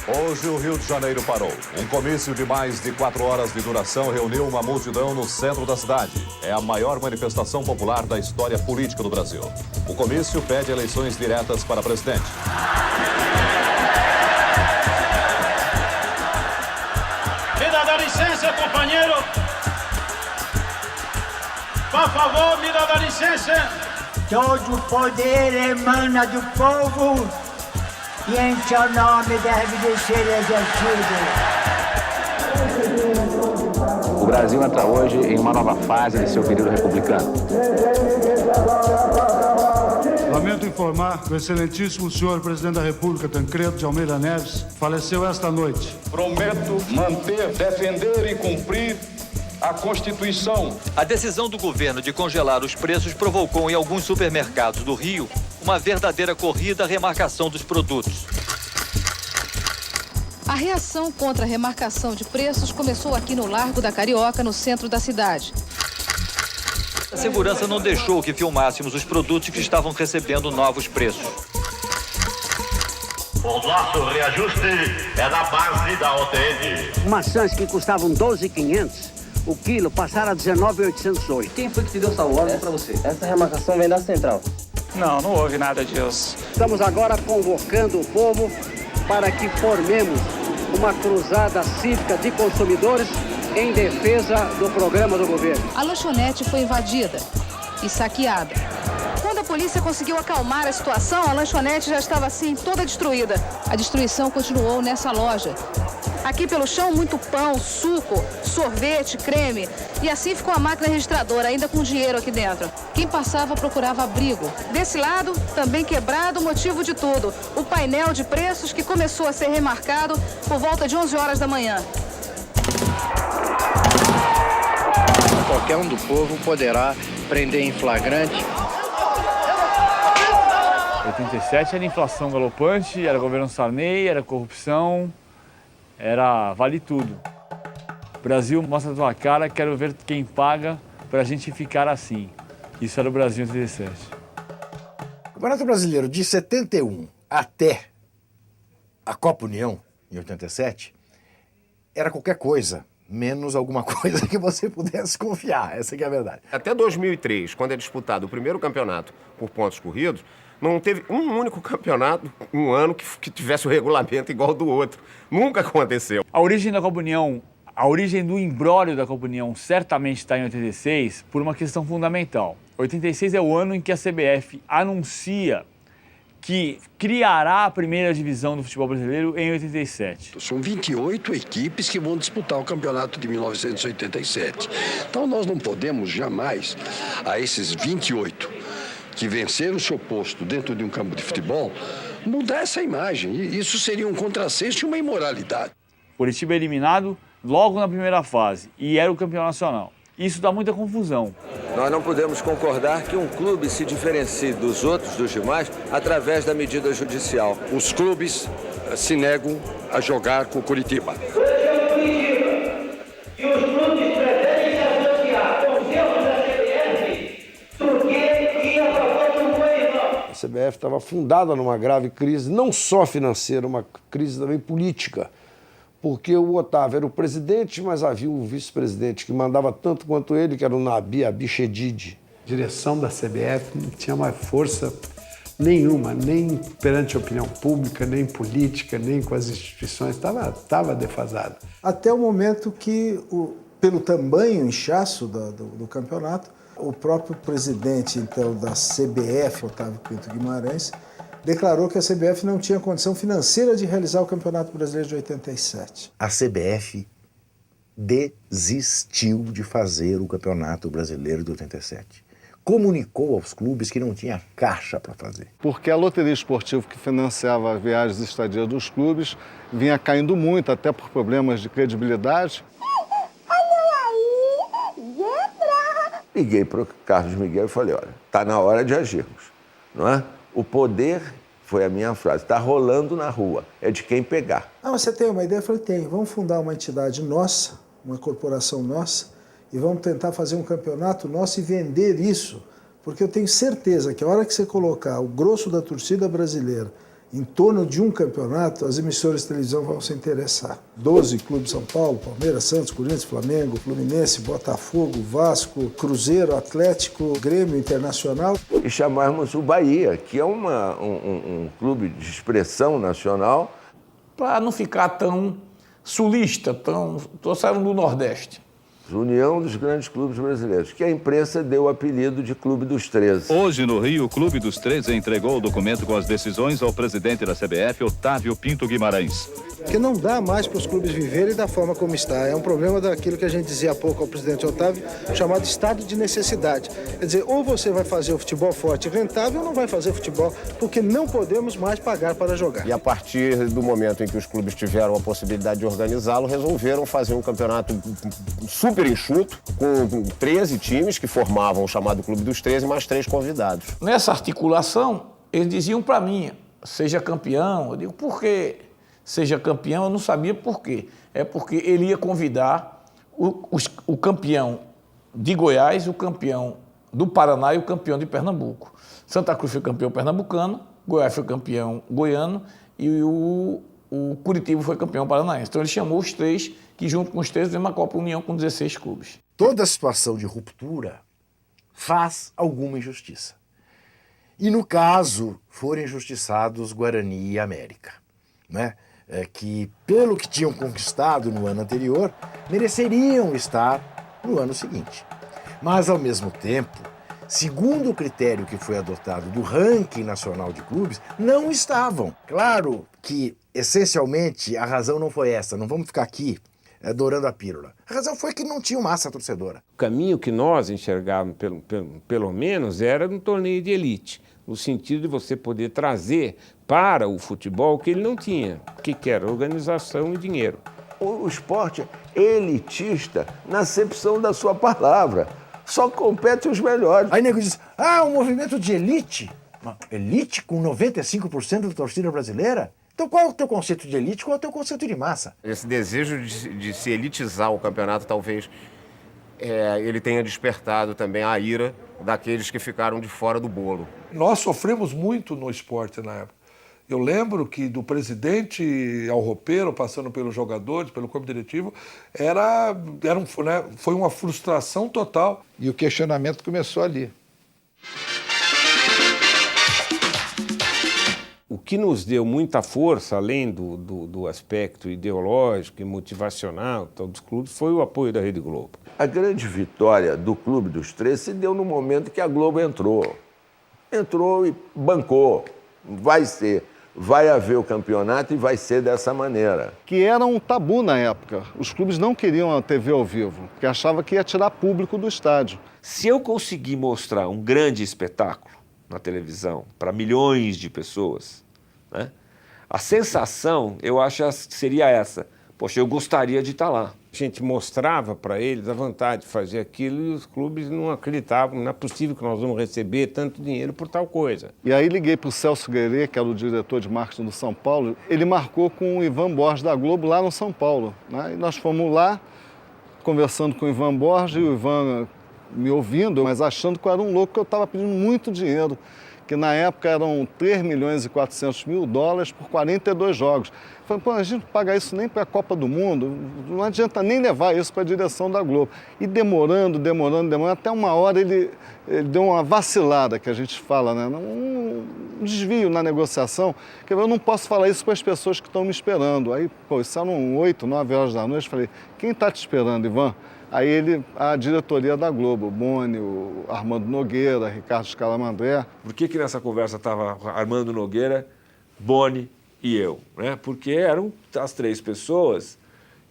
Hoje o Rio de Janeiro parou. Um comício de mais de 4 horas de duração reuniu uma multidão no centro da cidade. É a maior manifestação popular da história política do Brasil. O comício pede eleições diretas para presidente. Me dá licença, companheiro. Por favor, me dá licença. Todo o poder emana do povo e em seu nome deve de ser exercido. O Brasil entra hoje em uma nova fase de seu período republicano. Lamento informar que o excelentíssimo senhor presidente da República, Tancredo de Almeida Neves, faleceu esta noite. Prometo manter, defender e cumprir a Constituição. A decisão do governo de congelar os preços provocou em alguns supermercados do Rio uma verdadeira corrida à remarcação dos produtos. A reação contra a remarcação de preços começou aqui no Largo da Carioca, no centro da cidade. A segurança não deixou que filmássemos os produtos que estavam recebendo novos preços. O nosso reajuste é na base da OTN. Maçãs que custavam 12.500 o quilo passaram a 19.800 hoje. Quem foi que te deu essa ordem para você? Essa remarcação vem da central. Não houve nada disso. Estamos agora convocando o povo para que formemos uma cruzada cívica de consumidores em defesa do programa do governo. A lanchonete foi invadida e saqueada. Quando a polícia conseguiu acalmar a situação, a lanchonete já estava assim, toda destruída. A destruição continuou nessa loja. Aqui pelo chão, muito pão, suco, sorvete, creme. E assim ficou a máquina registradora, ainda com dinheiro aqui dentro. Quem passava procurava abrigo. Desse lado, também quebrado, motivo de tudo. O painel de preços que começou a ser remarcado por volta de 11 horas da manhã. Qualquer um do povo poderá prender em flagrante. 87 era inflação galopante, era governo Sarney, era corrupção, era vale tudo. Brasil, mostra a tua cara, quero ver quem paga pra gente ficar assim. Isso era o Brasil em 87. O Campeonato Brasileiro de 71 até a Copa União, em 87, era qualquer coisa, menos alguma coisa que você pudesse confiar, essa que é a verdade. Até 2003, quando é disputado o primeiro campeonato por pontos corridos, não teve um único campeonato, um ano, que tivesse o regulamento igual ao do outro. Nunca aconteceu. A origem da Copa União, a origem do imbróglio da Copa União certamente está em 86 por uma questão fundamental. 86 é o ano em que a CBF anuncia que criará a primeira divisão do futebol brasileiro em 87. São 28 equipes que vão disputar o campeonato de 1987. Então nós não podemos jamais, a esses 28 que venceram o seu posto dentro de um campo de futebol, mudar essa imagem. Isso seria um contrassenso e uma imoralidade. Curitiba é eliminado logo na primeira fase e era o campeão nacional. Isso dá muita confusão. Nós não podemos concordar que um clube se diferencie dos outros, dos demais, através da medida judicial. Os clubes se negam a jogar com o Curitiba. E os clubes pretendem se associar com os erros da CBF porque ia para fora do país. A CBF estava fundada numa grave crise, não só financeira, uma crise também política. Porque o Otávio era o presidente, mas havia um vice-presidente que mandava tanto quanto ele, que era o Nabi Abichedid. A direção da CBF não tinha mais força nenhuma, nem perante a opinião pública, nem política, nem com as instituições, estava defasada. Até o momento que, pelo tamanho, inchaço do campeonato, o próprio presidente, então, da CBF, Otávio Pinto Guimarães, declarou que a CBF não tinha condição financeira de realizar o Campeonato Brasileiro de 87. A CBF desistiu de fazer o Campeonato Brasileiro de 87. Comunicou aos clubes que não tinha caixa para fazer. Porque a loteria esportiva que financiava as viagens e estadia dos clubes vinha caindo muito, até por problemas de credibilidade. Liguei para o Carlos Miguel e falei, olha, está na hora de agirmos, não é? O poder, foi a minha frase, está rolando na rua, é de quem pegar. Ah, mas você tem uma ideia? Eu falei, tenho. Vamos fundar uma entidade nossa, uma corporação nossa, e vamos tentar fazer um campeonato nosso e vender isso, porque eu tenho certeza que a hora que você colocar o grosso da torcida brasileira em torno de um campeonato, as emissoras de televisão vão se interessar. 12 clubes: São Paulo, Palmeiras, Santos, Corinthians, Flamengo, Fluminense, Botafogo, Vasco, Cruzeiro, Atlético, Grêmio, Internacional. E chamarmos o Bahia, que é um clube de expressão nacional. Para não ficar tão sulista, trouxeram do Nordeste. União dos grandes clubes brasileiros, que a imprensa deu o apelido de Clube dos 13. Hoje, no Rio, o Clube dos 13 entregou o documento com as decisões ao presidente da CBF, Otávio Pinto Guimarães. Porque não dá mais para os clubes viverem da forma como está. É um problema daquilo que a gente dizia há pouco ao presidente Otávio, chamado estado de necessidade. Quer dizer, ou você vai fazer o futebol forte e rentável, ou não vai fazer futebol, porque não podemos mais pagar para jogar. E a partir do momento em que os clubes tiveram a possibilidade de organizá-lo, resolveram fazer um campeonato super enxuto, com 13 times que formavam o chamado Clube dos 13, mais 3 convidados. Nessa articulação, eles diziam para mim, seja campeão. Eu digo, por que seja campeão? Eu não sabia por quê. É porque ele ia convidar o campeão de Goiás, o campeão do Paraná e o campeão de Pernambuco. Santa Cruz foi campeão pernambucano, Goiás foi campeão goiano e o Curitiba foi campeão paranaense. Então ele chamou os 3, que junto com os 3 tem uma Copa União com 16 clubes. Toda situação de ruptura faz alguma injustiça. E no caso, foram injustiçados Guarani e América, né? Que, pelo que tinham conquistado no ano anterior, mereceriam estar no ano seguinte. Mas, ao mesmo tempo, segundo o critério que foi adotado do ranking nacional de clubes, não estavam. Claro que, essencialmente, a razão não foi essa. Não vamos ficar aqui dourando a pílula. A razão foi que não tinha massa torcedora. O caminho que nós enxergávamos, pelo menos, era um torneio de elite, no sentido de você poder trazer para o futebol o que ele não tinha, que era organização e dinheiro. O esporte é elitista na acepção da sua palavra. Só compete os melhores. Aí nego diz, um movimento de elite? Elite com 95% da torcida brasileira? Então qual é o teu conceito de elite, qual é o teu conceito de massa? Esse desejo de se elitizar o campeonato, talvez, ele tenha despertado também a ira daqueles que ficaram de fora do bolo. Nós sofremos muito no esporte na época. Eu lembro que do presidente ao roupeiro, passando pelos jogadores, pelo corpo diretivo, foi uma frustração total. E o questionamento começou ali. O que nos deu muita força, além do aspecto ideológico e motivacional dos clubes, foi o apoio da Rede Globo. A grande vitória do Clube dos 13 se deu no momento que a Globo entrou. Entrou e bancou. Vai haver o campeonato e vai ser dessa maneira. Que era um tabu na época. Os clubes não queriam a TV ao vivo, porque achavam que ia tirar público do estádio. Se eu conseguir mostrar um grande espetáculo na televisão para milhões de pessoas, né, a sensação, eu acho, seria essa. Poxa, eu gostaria de estar lá. A gente mostrava para eles a vontade de fazer aquilo e os clubes não acreditavam, não é possível que nós vamos receber tanto dinheiro por tal coisa. E aí liguei para o Celso Guerê, que era o diretor de marketing do São Paulo, ele marcou com o Ivan Borges da Globo lá no São Paulo, né? E nós fomos lá, conversando com o Ivan Borges, e o Ivan me ouvindo, mas achando que eu era um louco, que eu estava pedindo muito dinheiro, que na época eram $3.400.000 por 42 jogos. Eu falei, a gente não paga isso nem para a Copa do Mundo, não adianta nem levar isso para a direção da Globo. E demorando, até uma hora ele deu uma vacilada, que a gente fala, né? Um desvio na negociação, que eu não posso falar isso para as pessoas que estão me esperando. Aí, isso eram 8, 9 horas da noite, eu falei, quem está te esperando, Ivan? Aí a diretoria da Globo, o Boni, o Armando Nogueira, Ricardo Scalamandré. Por que nessa conversa estava Armando Nogueira, Boni e eu? Né? Porque eram as 3 pessoas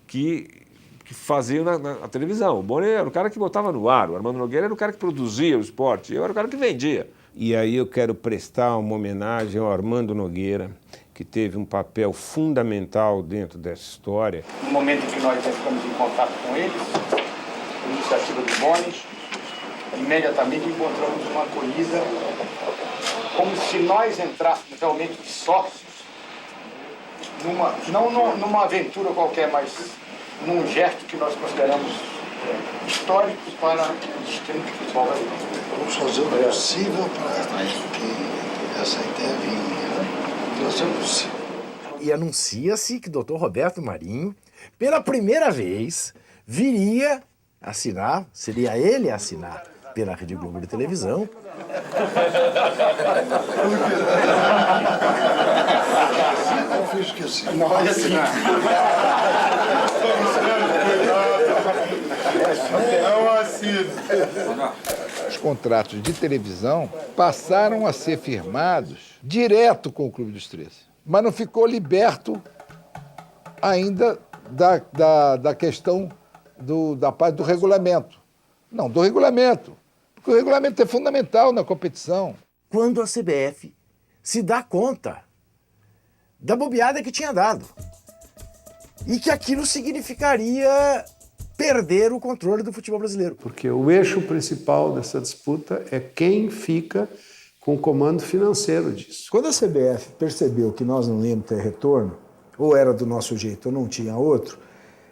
que faziam na televisão. O Boni era o cara que botava no ar, o Armando Nogueira era o cara que produzia o esporte, eu era o cara que vendia. E aí eu quero prestar uma homenagem ao Armando Nogueira, que teve um papel fundamental dentro dessa história. No momento em que nós entramos em contato com eles, iniciativa do Boni, imediatamente encontramos uma acolhida como se nós entrássemos realmente de sócios, não numa aventura qualquer, mas num gesto que nós consideramos histórico para o sistema de futebol brasileiro. Vamos fazer o possível para que essa ideia venha Isso é possível. E anuncia-se que o Dr. Roberto Marinho, pela primeira vez, viria assinar, seria ele a assinar pela Rede Globo de televisão. Eu esqueci. Não vai assinar. Não assino. Os contratos de televisão passaram a ser firmados direto com o Clube dos 13, mas não ficou liberto ainda da questão da parte do regulamento. Não, do regulamento, porque o regulamento é fundamental na competição. Quando a CBF se dá conta da bobeada que tinha dado e que aquilo significaria perder o controle do futebol brasileiro. Porque o eixo principal dessa disputa é quem fica com o comando financeiro disso. Quando a CBF percebeu que nós não íamos ter retorno, ou era do nosso jeito ou não tinha outro,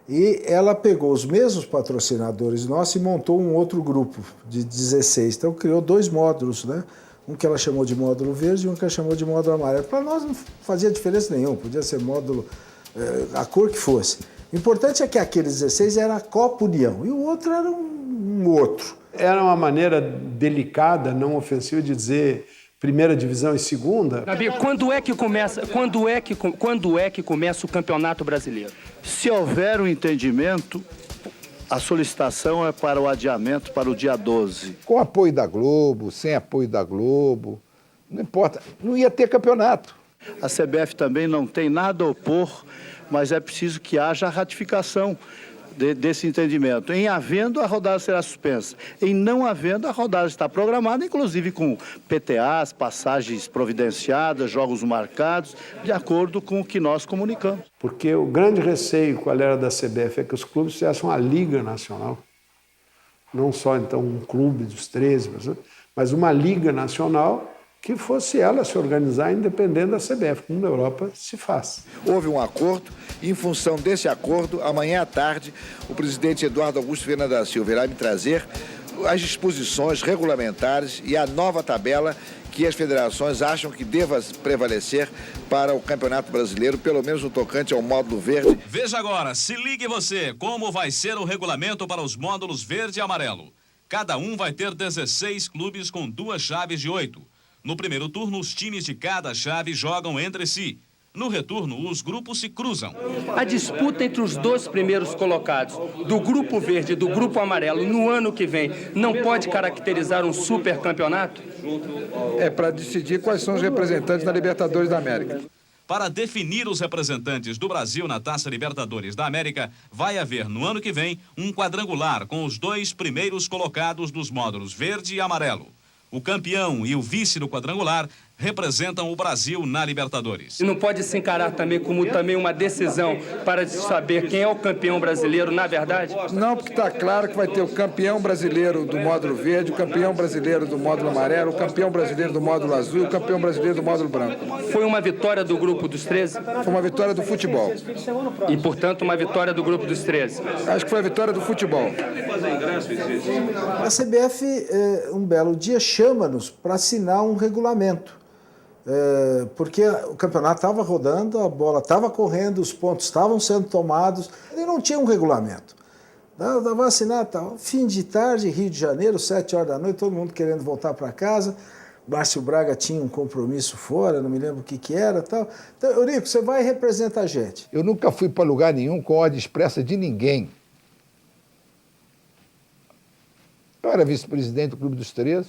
e ela pegou os mesmos patrocinadores nossos e montou um outro grupo de 16. Então criou 2 módulos, né? Um que ela chamou de módulo verde e um que ela chamou de módulo amarelo. Para nós não fazia diferença nenhuma, podia ser módulo, a cor que fosse. O importante é que aqueles 16 era a Copa União e o outro era um outro. Era uma maneira delicada, não ofensiva, de dizer primeira divisão e segunda. Gabi, quando é que começa o Campeonato Brasileiro? Se houver um entendimento, a solicitação é para o adiamento para o dia 12. Com apoio da Globo, sem apoio da Globo, não importa, não ia ter campeonato. A CBF também não tem nada a opor, mas é preciso que haja a ratificação desse entendimento. Em havendo, a rodada será suspensa. Em não havendo, a rodada está programada, inclusive com PTAs, passagens providenciadas, jogos marcados, de acordo com o que nós comunicamos. Porque o grande receio, qual era da CBF, é que os clubes fizessem uma liga nacional. Não só, então, um clube dos 13, mas uma liga nacional que fosse ela se organizar independente da CBF, como na Europa se faz. Houve um acordo e, em função desse acordo, amanhã à tarde, o presidente Eduardo Augusto Viana da Silva irá me trazer as disposições regulamentares e a nova tabela que as federações acham que deva prevalecer para o Campeonato Brasileiro, pelo menos no tocante ao módulo verde. Veja agora, se ligue você, como vai ser o regulamento para os módulos verde e amarelo. Cada um vai ter 16 clubes com 2 chaves de 8. No primeiro turno, os times de cada chave jogam entre si. No retorno, os grupos se cruzam. A disputa entre os 2 primeiros colocados, do grupo verde e do grupo amarelo, no ano que vem, não pode caracterizar um supercampeonato? É para decidir quais são os representantes da Libertadores da América. Para definir os representantes do Brasil na Taça Libertadores da América, vai haver, no ano que vem, um quadrangular com os 2 primeiros colocados dos módulos verde e amarelo. O campeão e o vice do quadrangular representam o Brasil na Libertadores. E não pode se encarar também como uma decisão para saber quem é o campeão brasileiro, na verdade? Não, porque está claro que vai ter o campeão brasileiro do módulo verde, o campeão brasileiro do módulo amarelo, o campeão brasileiro do módulo azul e o campeão brasileiro do módulo branco. Foi uma vitória do grupo dos 13? Foi uma vitória do futebol. E, portanto, uma vitória do grupo dos 13? Acho que foi a vitória do futebol. A CBF, um belo dia, chama-nos para assinar um regulamento. Porque o campeonato estava rodando, a bola estava correndo, os pontos estavam sendo tomados, e não tinha um regulamento. Dava assinar, tal. Fim de tarde, Rio de Janeiro, 7 horas da noite, todo mundo querendo voltar para casa. Márcio Braga tinha um compromisso fora, não me lembro o que era. Tal. Então, Eurico, você vai representar a gente. Eu nunca fui para lugar nenhum com ordem expressa de ninguém. Eu era vice-presidente do Clube dos 13.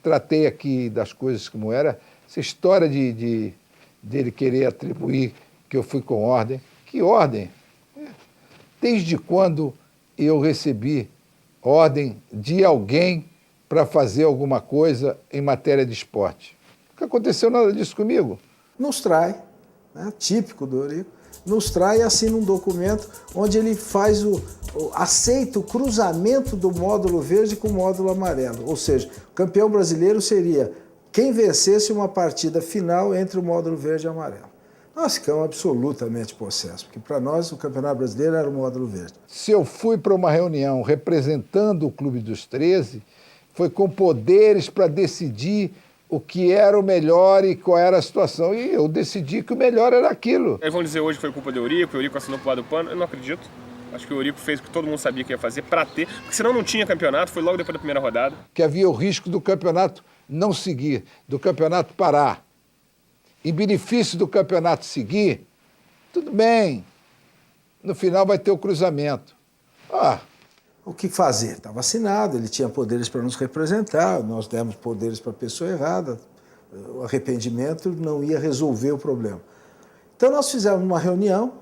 Tratei aqui das coisas como era. Essa história dele querer atribuir que eu fui com ordem. Que ordem? Desde quando eu recebi ordem de alguém para fazer alguma coisa em matéria de esporte? Nunca aconteceu nada disso comigo. Nos trai, né, típico do Eurico, nos trai e assina um documento onde ele faz aceita o cruzamento do módulo verde com o módulo amarelo. Ou seja, o campeão brasileiro seria quem vencesse uma partida final entre o módulo verde e o amarelo. Nós ficamos absolutamente possessos, porque para nós o campeonato brasileiro era o módulo verde. Se eu fui para uma reunião representando o Clube dos 13, foi com poderes para decidir o que era o melhor e qual era a situação. E eu decidi que o melhor era aquilo. Aí vão dizer hoje que foi culpa do Eurico, o Eurico assinou pro lado do pano. Eu não acredito. Acho que o Eurico fez o que todo mundo sabia que ia fazer para ter, porque senão não tinha campeonato, foi logo depois da primeira rodada. Que havia o risco do campeonato não seguir, do campeonato parar. Em benefício do campeonato seguir, tudo bem. No final vai ter o cruzamento. O que fazer? Está vacinado, ele tinha poderes para nos representar, nós demos poderes para a pessoa errada. O arrependimento não ia resolver o problema. Então nós fizemos uma reunião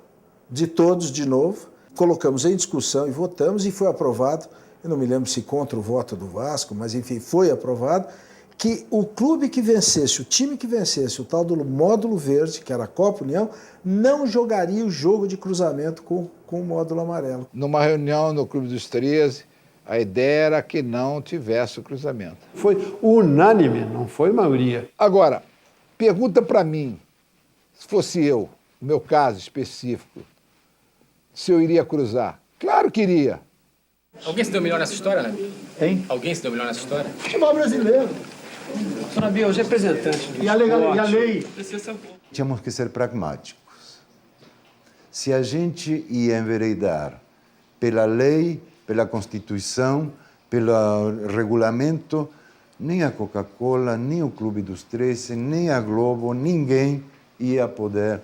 de todos de novo, colocamos em discussão e votamos e foi aprovado, eu não me lembro se contra o voto do Vasco, mas enfim, foi aprovado, que o clube que vencesse, o time que vencesse o tal do módulo verde, que era a Copa União, não jogaria o jogo de cruzamento com o módulo amarelo. Numa reunião no Clube dos 13, a ideia era que não tivesse o cruzamento. Foi unânime, não foi maioria. Agora, pergunta para mim, se fosse eu, no meu caso específico, se eu iria cruzar. Claro que iria. Alguém se deu melhor nessa história, né? Hein? Alguém se deu melhor nessa história? Futebol brasileiro. Sr. Nabil, os representantes do E a lei? Tínhamos que ser pragmáticos. Se a gente ia enveredar pela lei, pela Constituição, pelo regulamento, nem a Coca-Cola, nem o Clube dos 13, nem a Globo, ninguém ia poder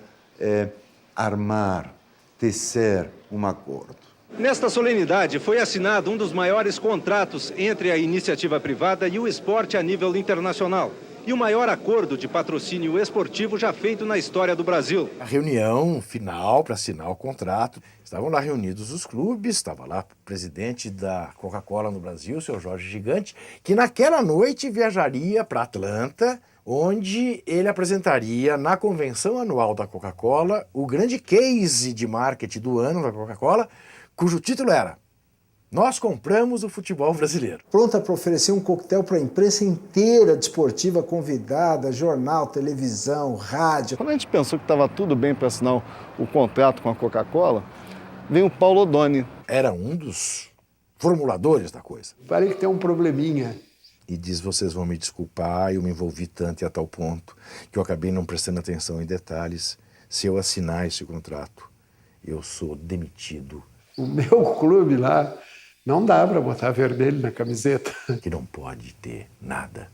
armar, tecer um acordo. Nesta solenidade foi assinado um dos maiores contratos entre a iniciativa privada e o esporte a nível internacional. E o maior acordo de patrocínio esportivo já feito na história do Brasil. A reunião final para assinar o contrato. Estavam lá reunidos os clubes, estava lá o presidente da Coca-Cola no Brasil, o seu Jorge Gigante, que naquela noite viajaria para Atlanta, onde ele apresentaria na convenção anual da Coca-Cola o grande case de marketing do ano da Coca-Cola, cujo título era "Nós compramos o futebol brasileiro". Pronta para oferecer um coquetel para a imprensa inteira desportiva convidada, jornal, televisão, rádio. Quando a gente pensou que estava tudo bem para assinar o contrato com a Coca-Cola, veio o Paulo Odoni. Era um dos formuladores da coisa. Parei que tem um probleminha. E diz, vocês vão me desculpar, eu me envolvi tanto e a tal ponto que eu acabei não prestando atenção em detalhes. Se eu assinar esse contrato, eu sou demitido. O meu clube lá não dá para botar vermelho na camiseta. Que não pode ter nada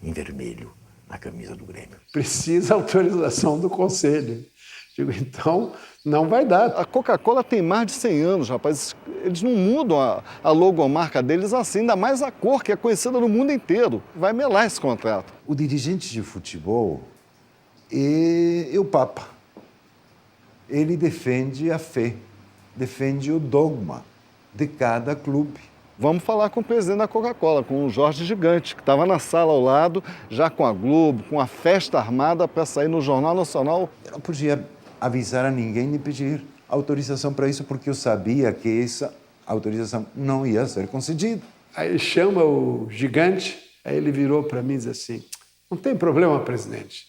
em vermelho na camisa do Grêmio. Precisa autorização do conselho. Digo, então, não vai dar. A Coca-Cola tem mais de 100 anos, rapaz. Eles não mudam a logomarca deles assim, ainda mais a cor, que é conhecida no mundo inteiro. Vai melar esse contrato. O dirigente de futebol é o Papa. Ele defende a fé, defende o dogma de cada clube. Vamos falar com o presidente da Coca-Cola, com o Jorge Gigante, que estava na sala ao lado, já com a Globo, com a festa armada para sair no Jornal Nacional. Eu não podia avisar a ninguém nem pedir autorização para isso, porque eu sabia que essa autorização não ia ser concedida. Aí ele chama o Gigante, aí ele virou para mim e disse assim, não tem problema, presidente.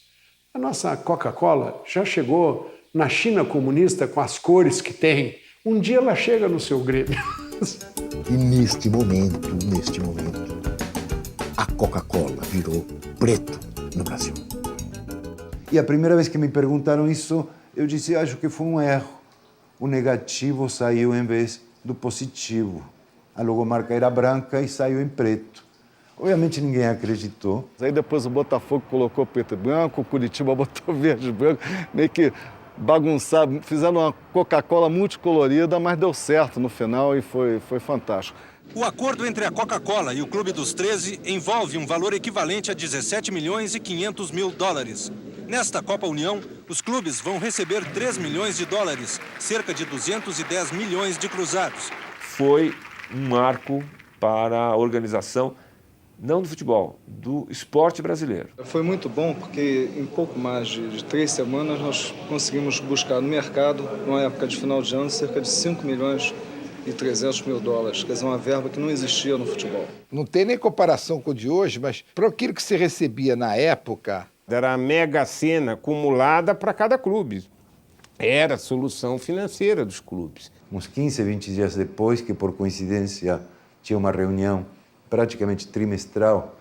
A nossa Coca-Cola já chegou na China comunista com as cores que tem. Um dia ela chega no seu Grêmio. E neste momento, a Coca-Cola virou preto no Brasil. E a primeira vez que me perguntaram isso, eu disse, acho que foi um erro. O negativo saiu em vez do positivo. A logomarca era branca e saiu em preto. Obviamente ninguém acreditou. Aí depois o Botafogo colocou preto e branco, o Curitiba botou verde e branco, meio que bagunçado, fizeram uma Coca-Cola multicolorida, mas deu certo no final e foi fantástico. O acordo entre a Coca-Cola e o Clube dos 13 envolve um valor equivalente a 17 milhões e 500 mil dólares. Nesta Copa União, os clubes vão receber 3 milhões de dólares, cerca de 210 milhões de cruzados. Foi um marco para a organização, não do futebol, do esporte brasileiro. Foi muito bom porque em pouco mais de 3 semanas nós conseguimos buscar no mercado, numa época de final de ano, cerca de 5 milhões e 300 mil dólares, quer dizer, uma verba que não existia no futebol. Não tem nem comparação com o de hoje, mas para aquilo que se recebia na época... Era a mega sena acumulada para cada clube. Era a solução financeira dos clubes. Uns 15, 20 dias depois, que por coincidência tinha uma reunião praticamente trimestral,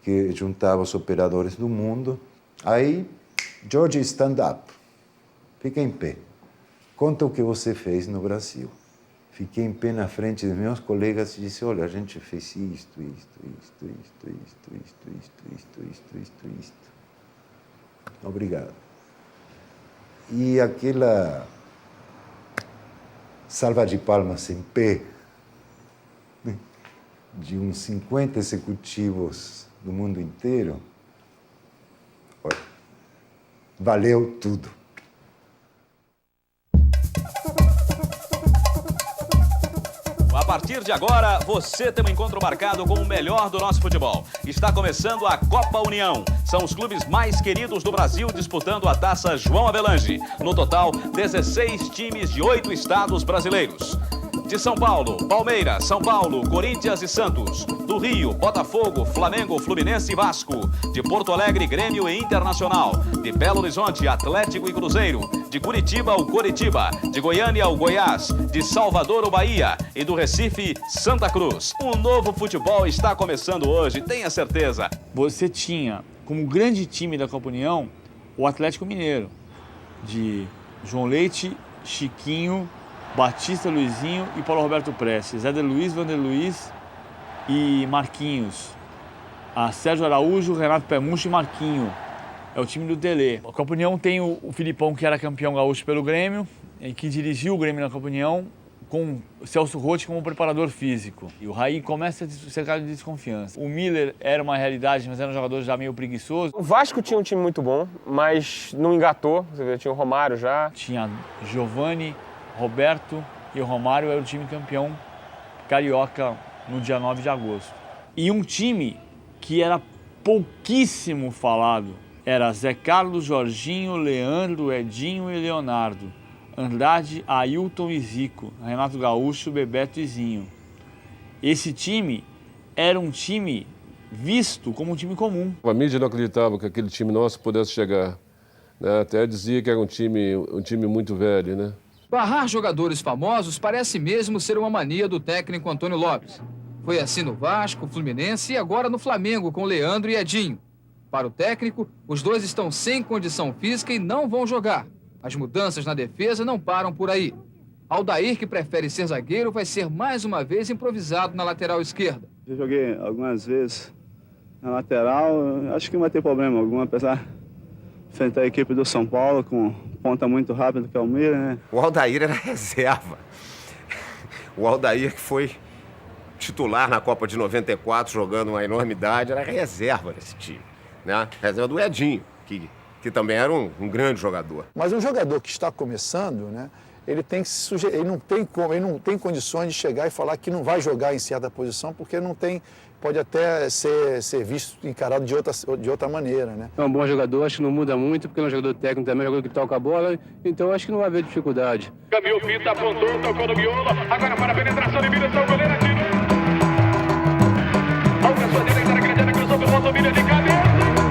que juntava os operadores do mundo. Aí, George, stand up. Fica em pé. Conta o que você fez no Brasil. Fiquei em pé na frente dos meus colegas e disse, olha, a gente fez isto. Obrigado. E aquela salva de palmas em pé, de uns 50 executivos do mundo inteiro, olha, valeu tudo. A partir de agora, você tem um encontro marcado com o melhor do nosso futebol. Está começando a Copa União. São os clubes mais queridos do Brasil disputando a Taça João Avelange. No total, 16 times de 8 estados brasileiros. De São Paulo, Palmeiras, São Paulo, Corinthians e Santos. Do Rio, Botafogo, Flamengo, Fluminense e Vasco. De Porto Alegre, Grêmio e Internacional. De Belo Horizonte, Atlético e Cruzeiro. De Curitiba, o Coritiba. De Goiânia, o Goiás. De Salvador, o Bahia. E do Recife, Santa Cruz. Um novo futebol está começando hoje, tenha certeza. Você tinha como grande time da Copa União o Atlético Mineiro. De João Leite, Chiquinho, Batista, Luizinho e Paulo Roberto Prestes, Éder Luiz, Vander Luiz e Marquinhos. A Sérgio Araújo, Renato Pemucho e Marquinho. É o time do Tele. A Copa União tem o Filipão, que era campeão gaúcho pelo Grêmio, e que dirigiu o Grêmio na Copa União, com o Celso Roth como preparador físico. E o Raí começa a cercar de desconfiança. O Miller era uma realidade, mas era um jogador já meio preguiçoso. O Vasco tinha um time muito bom, mas não engatou. Você vê, tinha o Romário já. Tinha Giovani, Roberto e o Romário era o time campeão carioca no dia 9 de agosto. E um time que era pouquíssimo falado era Zé Carlos, Jorginho, Leandro, Edinho e Leonardo. Andrade, Ailton e Zico, Renato Gaúcho, Bebeto e Zinho. Esse time era um time visto como um time comum. A mídia não acreditava que aquele time nosso pudesse chegar, né? Até dizia que era um time muito velho, né? Barrar jogadores famosos parece mesmo ser uma mania do técnico Antônio Lopes. Foi assim no Vasco, Fluminense e agora no Flamengo com Leandro e Edinho. Para o técnico, os dois estão sem condição física e não vão jogar. As mudanças na defesa não param por aí. Aldair, que prefere ser zagueiro, vai ser mais uma vez improvisado na lateral esquerda. Eu joguei algumas vezes na lateral, acho que não vai ter problema algum, apesar de enfrentar a equipe do São Paulo com ponta muito rápida, que é o Miller, né? O Aldair era reserva. O Aldair, que foi titular na Copa de 94, jogando uma enormidade, era reserva desse time, né? Reserva do Edinho, que também era um grande jogador. Mas um jogador que está começando, né, ele tem que se sujeitar, ele não tem condições de chegar e falar que não vai jogar em certa posição, porque não tem, pode até ser visto, encarado de outra maneira, né? É um bom jogador, acho que não muda muito, porque é um jogador técnico também, é um jogador que toca a bola, então acho que não vai haver dificuldade. Caminhou, Pinta, apontou, tocou no miolo, agora para a penetração de Minas, o goleiro atirou. Alcançou a direita da grande área, cruzou pelo ponto, Minas de cabeça.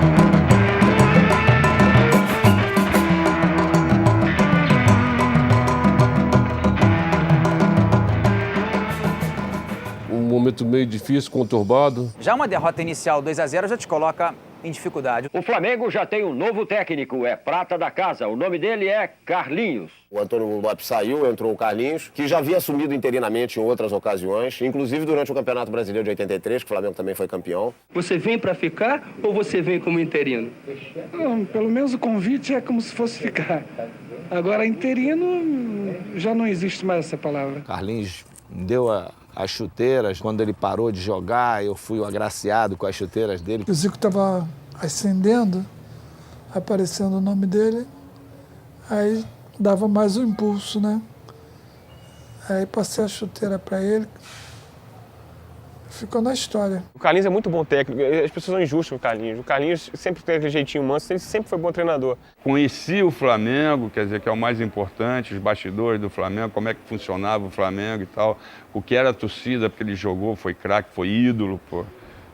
Um momento meio difícil, conturbado. Já uma derrota inicial 2-0 já te coloca em dificuldade. O Flamengo já tem um novo técnico, é prata da casa. O nome dele é Carlinhos. O Antônio Lopes saiu, entrou o Carlinhos, que já havia assumido interinamente em outras ocasiões, inclusive durante o Campeonato Brasileiro de 83, que o Flamengo também foi campeão. Você vem para ficar ou você vem como interino? Não, pelo menos o convite é como se fosse ficar. Agora, interino, já não existe mais essa palavra. Carlinhos deu as chuteiras. Quando ele parou de jogar, eu fui o agraciado com as chuteiras dele. O Zico estava ascendendo, aparecendo o nome dele, aí dava mais um impulso, né? Aí passei a chuteira para ele, ficou na história. O Carlinhos é muito bom técnico, as pessoas são injustas com o Carlinhos. O Carlinhos sempre tem aquele jeitinho manso, ele sempre foi bom treinador. Conheci o Flamengo, quer dizer, que é o mais importante, os bastidores do Flamengo, como é que funcionava o Flamengo e tal, o que era a torcida, porque ele jogou, foi craque, foi ídolo, pô,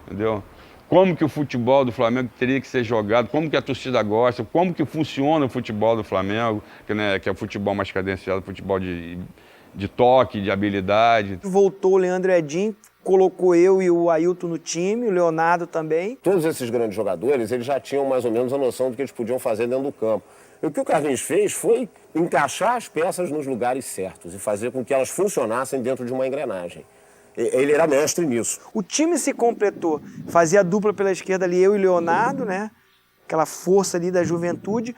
entendeu? Como que o futebol do Flamengo teria que ser jogado, como que a torcida gosta, como que funciona o futebol do Flamengo, que, né, que é o futebol mais cadenciado, futebol de toque, de habilidade. Voltou o Leandro Edinho colocou eu e o Ailton no time, o Leonardo também. Todos esses grandes jogadores, eles já tinham mais ou menos a noção do que eles podiam fazer dentro do campo. E o que o Carlinhos fez foi encaixar as peças nos lugares certos e fazer com que elas funcionassem dentro de uma engrenagem. Ele era mestre nisso. O time se completou. Fazia dupla pela esquerda ali, eu e Leonardo, né? Aquela força ali da juventude.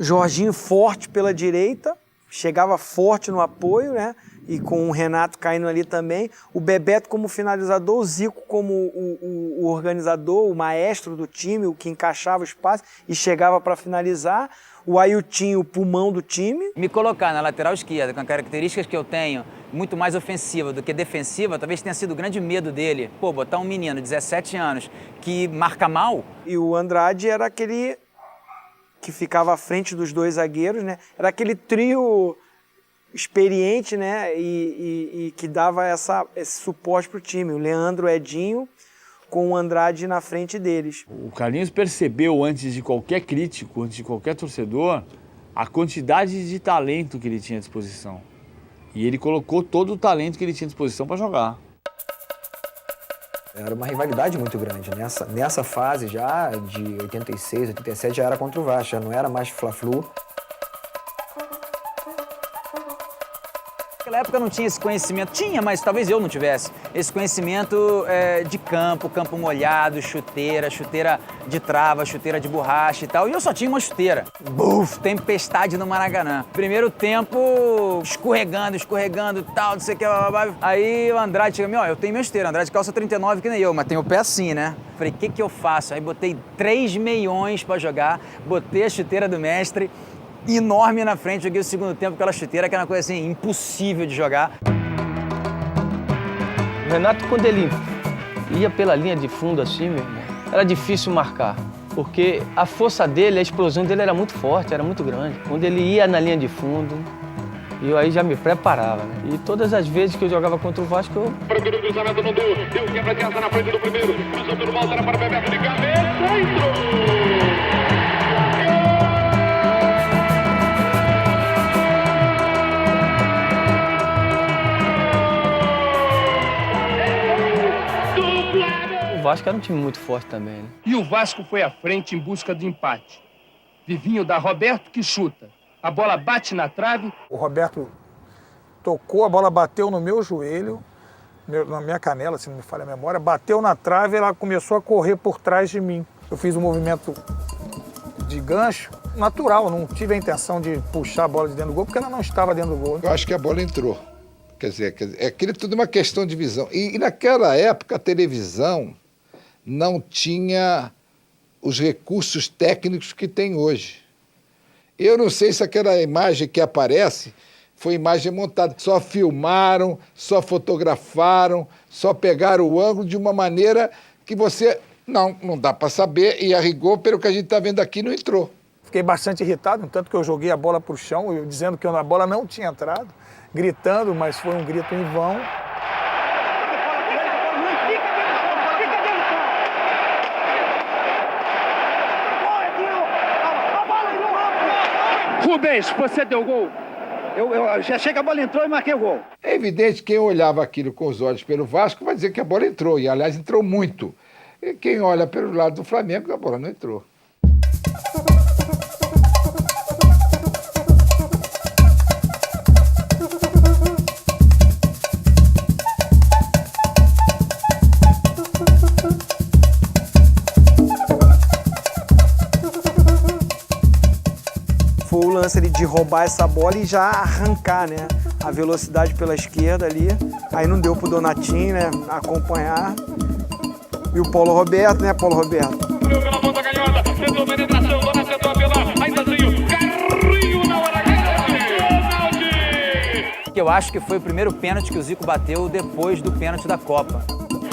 Jorginho forte pela direita, chegava forte no apoio, né? E com o Renato caindo ali também. O Bebeto como finalizador, o Zico como o organizador, o maestro do time, o que encaixava o espaço e chegava para finalizar. O Ailton, o pulmão do time. Me colocar na lateral esquerda, com características que eu tenho, muito mais ofensiva do que defensiva, talvez tenha sido o grande medo dele. Pô, botar um menino de 17 anos que marca mal. E o Andrade era aquele que ficava à frente dos dois zagueiros, né? Era aquele trio experiente, né? E que dava esse suporte para o time. O Leandro, o Edinho, com o Andrade na frente deles. O Carlinhos percebeu, antes de qualquer crítico, antes de qualquer torcedor, a quantidade de talento que ele tinha à disposição. E ele colocou todo o talento que ele tinha à disposição para jogar. Era uma rivalidade muito grande. Nessa fase já, de 86, 87, já era contra o Vasco, já não era mais Fla-Flu. Naquela época não tinha esse conhecimento, tinha, mas talvez eu não tivesse, esse conhecimento de campo molhado, chuteira de trava, chuteira de borracha e tal, e eu só tinha uma chuteira. Buf, tempestade no Maracanã. Primeiro tempo, escorregando e tal, não sei o que, aí o Andrade chega, eu tenho minha chuteira, Andrade calça 39 que nem eu, mas tem o pé assim, né? Falei, o que eu faço? Aí botei 3 meiões pra jogar, botei a chuteira do mestre, enorme na frente, joguei o segundo tempo com aquela chuteira, que era uma coisa assim, impossível de jogar. O Renato, quando ele ia pela linha de fundo assim, meu irmão, era difícil marcar, porque a força dele, a explosão dele era muito forte, era muito grande. Quando ele ia na linha de fundo, eu aí já me preparava, né? E todas as vezes que eu jogava contra o Vasco, eu... Primeiro cruzamento no deu quebra de asa na frente do primeiro, cruzou por volta, era para o Bebeto de cabeça, entrou! O Vasco era um time muito forte também, né? E o Vasco foi à frente em busca do empate. Vivinho dá Roberto que chuta. A bola bate na trave. O Roberto tocou, a bola bateu no meu joelho, na minha canela, se não me falha a memória, bateu na trave e ela começou a correr por trás de mim. Eu fiz um movimento de gancho natural, não tive a intenção de puxar a bola de dentro do gol, porque ela não estava dentro do gol. Eu acho que a bola entrou. Quer dizer, é aquilo tudo uma questão de visão. E naquela época a televisão não tinha os recursos técnicos que tem hoje. Eu não sei se aquela imagem que aparece foi imagem montada. Só filmaram, só fotografaram, só pegaram o ângulo de uma maneira que você... Não dá para saber, e a rigor, pelo que a gente está vendo aqui, não entrou. Fiquei bastante irritado, tanto que eu joguei a bola para o chão, dizendo que a bola não tinha entrado, gritando, mas foi um grito em vão. Rubens, você deu gol. Eu já achei que a bola entrou e marquei o gol. É evidente que quem olhava aquilo com os olhos pelo Vasco vai dizer que a bola entrou, e aliás entrou muito. E quem olha pelo lado do Flamengo, a bola não entrou. Foi o lance ali de roubar essa bola e já arrancar, né? A velocidade pela esquerda ali. Aí não deu pro Donatinho, né? Acompanhar. E o Paulo Roberto, né, Paulo Roberto? Pela ponta canhota, tentou penetração, Dona tentou apelar, ainda assim, Carrinho na hora Que eu acho que foi o primeiro pênalti que o Zico bateu depois do pênalti da Copa.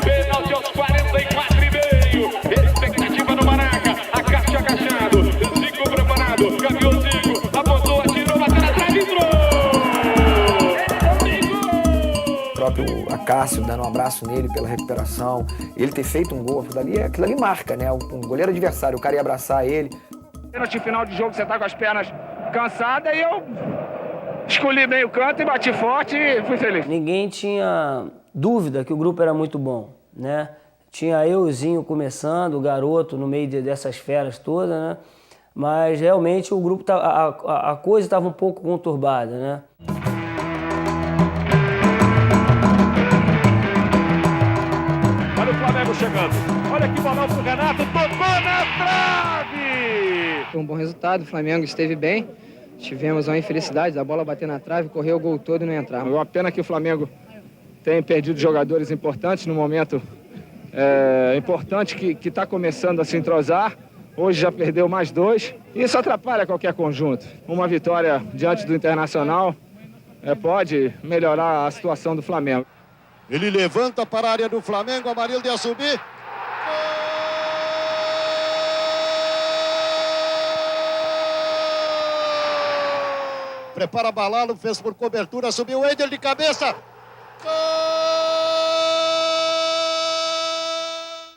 Pênalti aos 44,5. Expectativa no Maraca, a Cássio agachado, Zico preparado, caminhou o Zico, apontou, atirou, bateu na trave, entrou! O próprio Acácio dando um abraço nele pela recuperação, ele ter feito um gol, aquilo ali marca, né? Um goleiro adversário, o cara ia abraçar ele. Pênalti final de jogo, você tá com as pernas cansadas e eu escolhi bem o canto e bati forte e fui feliz. Ninguém tinha dúvida que o grupo era muito bom, né? Tinha eu e o Zinho começando, o garoto no meio dessas feras todas, né? Mas realmente o grupo, a coisa estava um pouco conturbada, né? Olha o Flamengo chegando. Olha que bolão pro Renato. Tocou na trave! Foi um bom resultado, o Flamengo esteve bem. Tivemos uma infelicidade, a bola bater na trave, correu o gol todo e não entrar. É uma pena que o Flamengo tenha perdido jogadores importantes no momento importante que está começando a se entrosar. Hoje já perdeu mais 2. Isso atrapalha qualquer conjunto. Uma vitória diante do Internacional pode melhorar a situação do Flamengo. Ele levanta para a área do Flamengo, Amarildo ia subir. Prepara Balalo, fez por cobertura, subiu o Wendel de cabeça.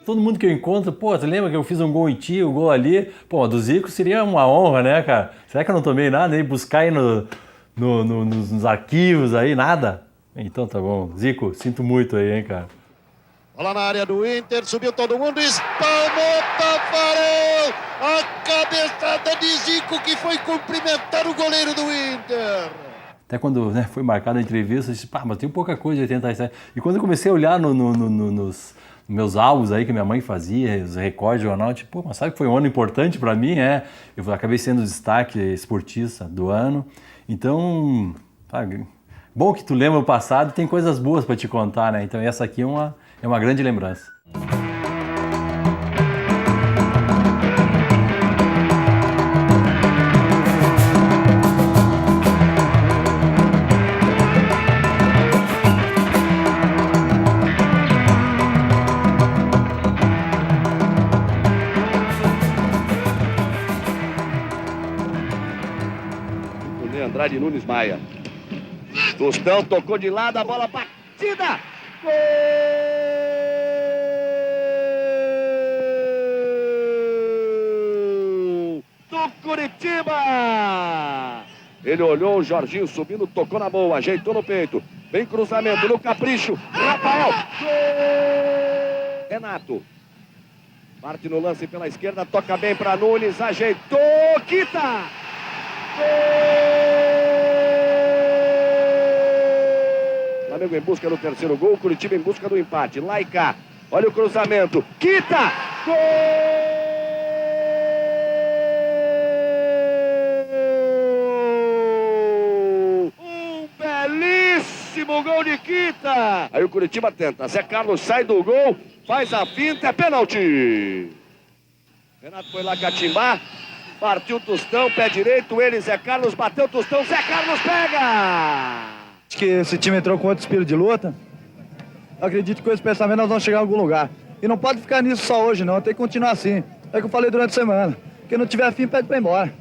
Todo mundo que eu encontro, pô, você lembra que eu fiz um gol em ti, um gol ali? Pô, do Zico seria uma honra, né, cara? Será que eu não tomei nada? Nem buscar aí nos arquivos aí, nada? Então tá bom. Zico, sinto muito aí, hein, cara? Bola na área do Inter, subiu todo mundo, espalmou Tafarel. A cabeçada de Zico que foi cumprimentar o goleiro do Inter. Até quando foi marcada a entrevista, eu disse, pá, mas tem pouca coisa de 87. E quando eu comecei a olhar nos meus álbuns aí que minha mãe fazia, os recordes de jornal, tipo, pô, mas sabe que foi um ano importante para mim, Eu acabei sendo o destaque esportista do ano. Então, sabe, bom que tu lembra o passado, tem coisas boas para te contar, né? Então essa aqui é uma grande lembrança. Andrade Nunes Maia. Tostão tocou de lado, a bola batida. Gol do Curitiba. Ele olhou, o Jorginho subindo, tocou na boa, ajeitou no peito. Vem cruzamento no capricho. Rafael. Gol. Renato. Parte no lance pela esquerda, toca bem para Nunes, ajeitou, quita. Flamengo em busca do terceiro gol, Curitiba em busca do empate. Lá e cá, olha o cruzamento, quita! Gol! Um belíssimo gol de Quita! Aí o Curitiba tenta, Zé Carlos sai do gol, faz a finta, é pênalti! Renato foi lá catimbar. Partiu Tostão, pé direito, ele, Zé Carlos, bateu Tostão, Zé Carlos pega! Acho que esse time entrou com outro espírito de luta. Eu acredito que com esse pensamento nós vamos chegar em algum lugar. E não pode ficar nisso só hoje não, tem que continuar assim. É o que eu falei durante a semana. Quem não tiver fim, pede pra ir embora.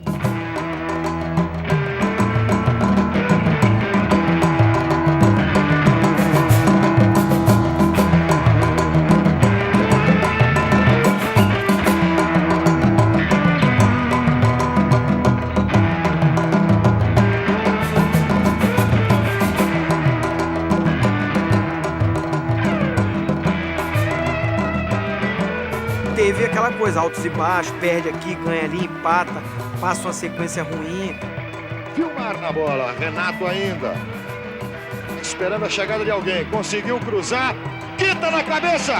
Teve aquela coisa, altos e baixos, perde aqui, ganha ali, empata, passa uma sequência ruim. Filmar na bola, Renato ainda. Esperando a chegada de alguém, conseguiu cruzar, Quita na cabeça!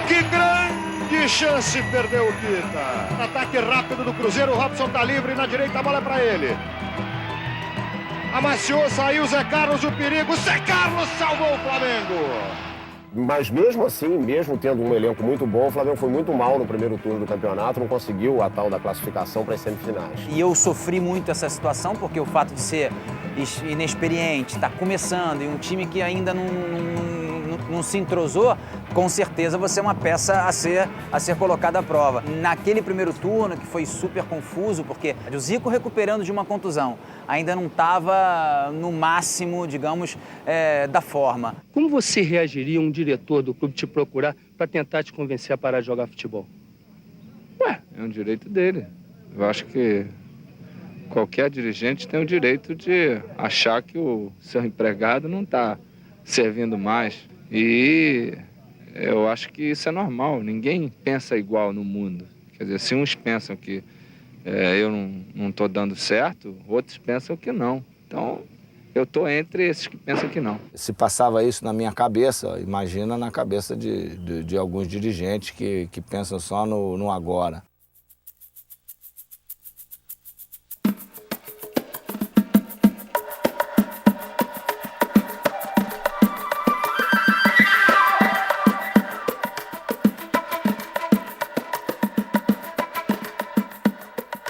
Que grande chance perdeu o Quita. Ataque rápido do Cruzeiro, o Robson tá livre, na direita a bola é pra ele. Amaciou, saiu Zé Carlos, o perigo, Zé Carlos salvou o Flamengo. Mas mesmo assim, mesmo tendo um elenco muito bom, o Flamengo foi muito mal no primeiro turno do campeonato, não conseguiu a tal da classificação para as semifinais. E eu sofri muito essa situação, porque o fato de ser inexperiente, estar começando, e um time que ainda não se entrosou, com certeza você é uma peça a ser colocada à prova. Naquele primeiro turno, que foi super confuso, porque o Zico recuperando de uma contusão, ainda não estava no máximo, digamos, da forma. Como você reagiria um diretor do clube te procurar para tentar te convencer a parar de jogar futebol? Ué, é um direito dele. Eu acho que qualquer dirigente tem o direito de achar que o seu empregado não está servindo mais. E eu acho que isso é normal, ninguém pensa igual no mundo. Quer dizer, se uns pensam que eu não estou dando certo, outros pensam que não. Então, eu estou entre esses que pensam que não. Se passava isso na minha cabeça, imagina na cabeça de alguns dirigentes que pensam só no agora.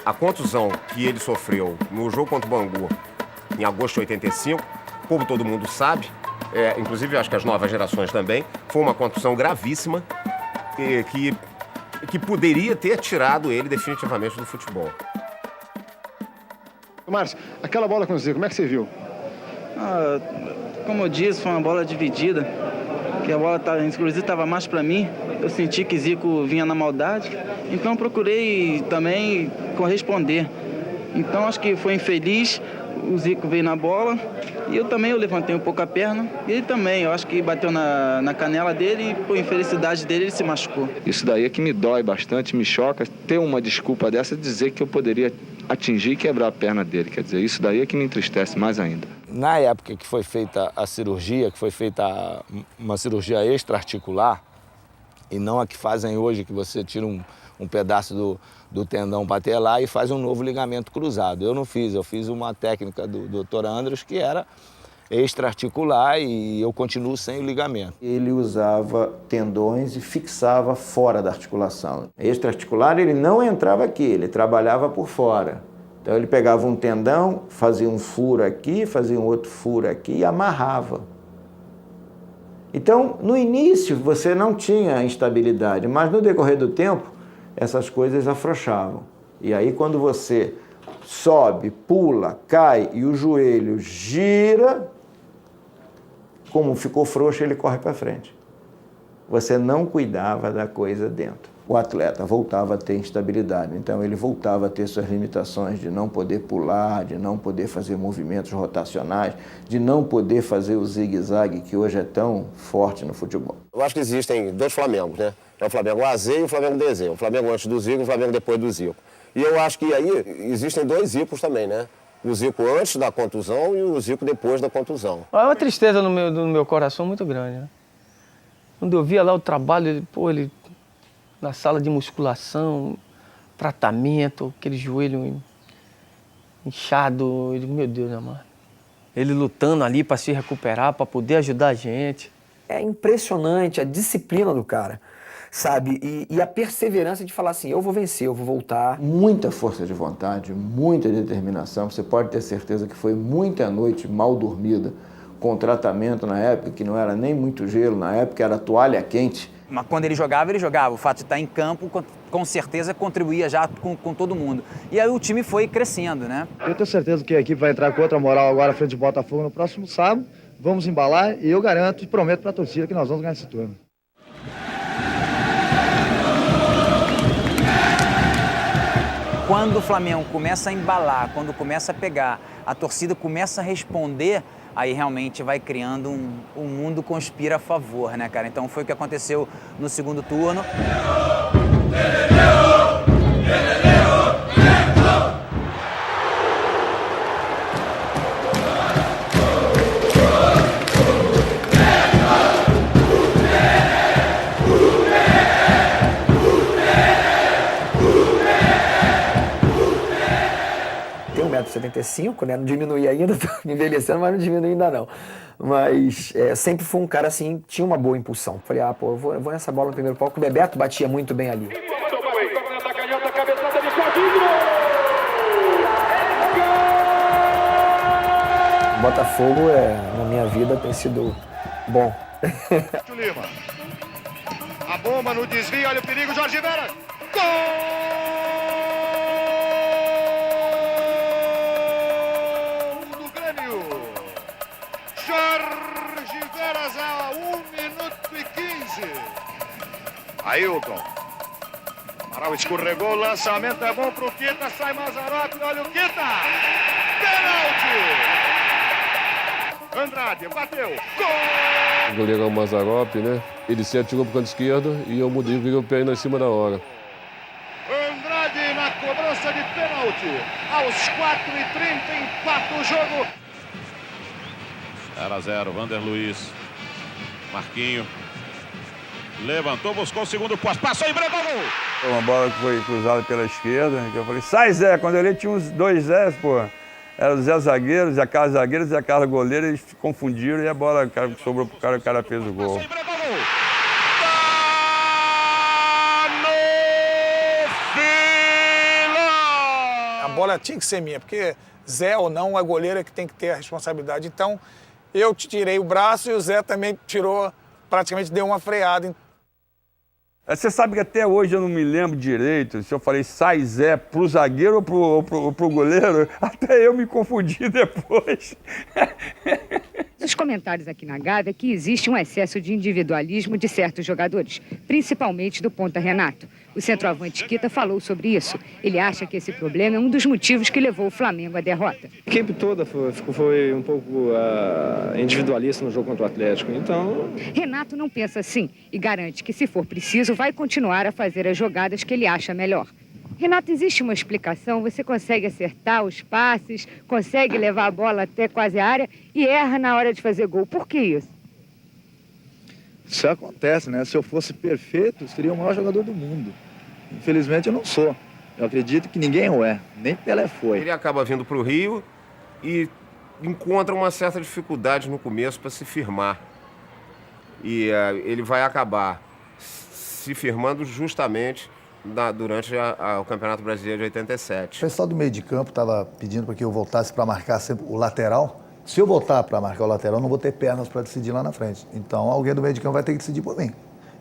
A contusão que ele sofreu no jogo contra o Bangu, em agosto de 85, como todo mundo sabe, inclusive acho que as novas gerações também, foi uma contusão gravíssima que poderia ter tirado ele definitivamente do futebol. Márcio, aquela bola com o Zico, como é que você viu? Como eu disse, foi uma bola dividida, que a bola inclusive estava mais para mim. Eu senti que Zico vinha na maldade, então procurei também corresponder. Então acho que foi infeliz, o Zico veio na bola e eu levantei um pouco a perna. E ele também, eu acho que bateu na canela dele e por infelicidade dele ele se machucou. Isso daí é que me dói bastante, me choca. Ter uma desculpa dessa, dizer que eu poderia atingir e quebrar a perna dele. Quer dizer, isso daí é que me entristece mais ainda. Na época que foi feita a cirurgia, que foi feita uma cirurgia extra-articular, e não a que fazem hoje, que você tira um pedaço do tendão patelar e faz um novo ligamento cruzado. Eu não fiz, eu fiz uma técnica do Dr. Andros que era extra-articular e eu continuo sem o ligamento. Ele usava tendões e fixava fora da articulação. Extra-articular ele não entrava aqui, ele trabalhava por fora. Então ele pegava um tendão, fazia um furo aqui, fazia um outro furo aqui e amarrava. Então, no início, você não tinha instabilidade, mas no decorrer do tempo, essas coisas afrouxavam. E aí, quando você sobe, pula, cai e o joelho gira, como ficou frouxo, ele corre para frente. Você não cuidava da coisa dentro. O atleta voltava a ter instabilidade, então ele voltava a ter suas limitações de não poder pular, de não poder fazer movimentos rotacionais, de não poder fazer o zigue-zague que hoje é tão forte no futebol. Eu acho que existem dois Flamengos, né? É o Flamengo AZ e o Flamengo DZ. O Flamengo antes do Zico e o Flamengo depois do Zico. E eu acho que aí existem dois Zicos também, né? O Zico antes da contusão e o Zico depois da contusão. É uma tristeza no meu coração muito grande, né? Quando eu via lá o trabalho, ele na sala de musculação, tratamento, aquele joelho inchado, meu Deus amado. Ele lutando ali para se recuperar, para poder ajudar a gente. É impressionante a disciplina do cara, sabe? E a perseverança de falar assim, eu vou vencer, eu vou voltar. Muita força de vontade, muita determinação. Você pode ter certeza que foi muita noite mal dormida, com tratamento na época, que não era nem muito gelo, na época era toalha quente. Mas quando ele jogava, O fato de estar em campo, com certeza, contribuía já com todo mundo. E aí o time foi crescendo, né? Eu tenho certeza que a equipe vai entrar com outra moral agora frente de Botafogo no próximo sábado. Vamos embalar e eu garanto e prometo para a torcida que nós vamos ganhar esse turno. Quando o Flamengo começa a embalar, quando começa a pegar, a torcida começa a responder, aí realmente vai criando um mundo conspira a favor, né, cara? Então foi o que aconteceu no segundo turno. Tem 1,75 m, né? Não diminui ainda, tô envelhecendo, mas não diminui ainda não. Mas sempre foi um cara assim, tinha uma boa impulsão. Falei, eu vou nessa bola no primeiro palco. O Bebeto batia muito bem ali. O Botafogo, na minha vida, tem sido bom. Lima. A bomba no desvio, olha o perigo, Jorge Vera. Gol! Jorge Veras a 1 minuto e 15. Ailton. Amaral escorregou, o lançamento é bom pro Kita, sai Mazzaropi, olha o Kita. Pênalti. Andrade bateu. Gol! O goleiro é o Mazzaropi, né? Ele se atirou pro canto esquerdo e eu mudei, virei o pé na cima da hora. Andrade na cobrança de pênalti. Aos 4h30 empata o jogo. 0-0, Vander Luiz. Marquinho. Levantou, buscou o segundo poste. Passou e entregou o gol. Uma bola que foi cruzada pela esquerda, que eu falei, sai Zé. Quando eu olhei tinha uns 2 Zés, pô. Era o Zé zagueiro, Zé Carlos zagueiro, Zé Carlos goleiro, eles confundiram e a bola sobrou pro cara e o cara fez o gol. A bola tinha que ser minha, porque Zé ou não, a goleira que tem que ter a responsabilidade. Então, eu tirei o braço e o Zé também tirou, praticamente deu uma freada. Você sabe que até hoje eu não me lembro direito se eu falei sai Zé pro zagueiro ou pro goleiro. Até eu me confundi depois. Os comentários aqui na Gávea é que existe um excesso de individualismo de certos jogadores, principalmente do ponta Renato. O centroavante Kita falou sobre isso. Ele acha que esse problema é um dos motivos que levou o Flamengo à derrota. A equipe toda foi um pouco individualista no jogo contra o Atlético, então... Renato não pensa assim e garante que, se for preciso, vai continuar a fazer as jogadas que ele acha melhor. Renato, existe uma explicação? Você consegue acertar os passes, consegue levar a bola até quase a área e erra na hora de fazer gol. Por que isso? Isso acontece, né? Se eu fosse perfeito, eu seria o maior jogador do mundo. Infelizmente eu não sou. Eu acredito que ninguém o é, nem Pelé foi. Ele acaba vindo para o Rio e encontra uma certa dificuldade no começo para se firmar. E ele vai acabar se firmando justamente durante o Campeonato Brasileiro de 87. O pessoal do meio de campo estava pedindo para que eu voltasse para marcar sempre o lateral. Se eu voltar para marcar o lateral, eu não vou ter pernas para decidir lá na frente. Então, alguém do meio de campo vai ter que decidir por mim.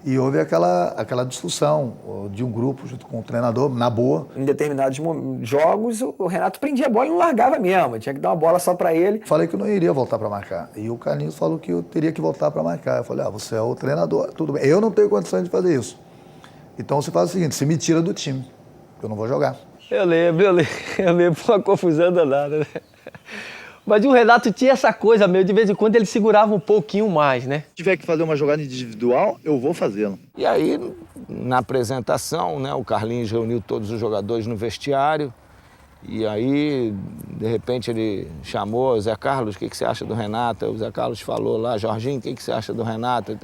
E houve aquela discussão de um grupo junto com o treinador, na boa. Em determinados jogos, o Renato prendia a bola e não largava mesmo. Tinha que dar uma bola só para ele. Falei que eu não iria voltar para marcar. E o Carlinhos falou que eu teria que voltar para marcar. Eu falei, você é o treinador, tudo bem. Eu não tenho condições de fazer isso. Então, você faz o seguinte, você me tira do time, eu não vou jogar. Eu lembro uma confusão danada, né? Mas o Renato tinha essa coisa meio, de vez em quando ele segurava um pouquinho mais, né? Se tiver que fazer uma jogada individual, eu vou fazê-la. E aí, na apresentação, né, o Carlinhos reuniu todos os jogadores no vestiário. E aí, de repente, ele chamou o Zé Carlos, o que você acha do Renato? O Zé Carlos falou lá, Jorginho, o que você acha do Renato?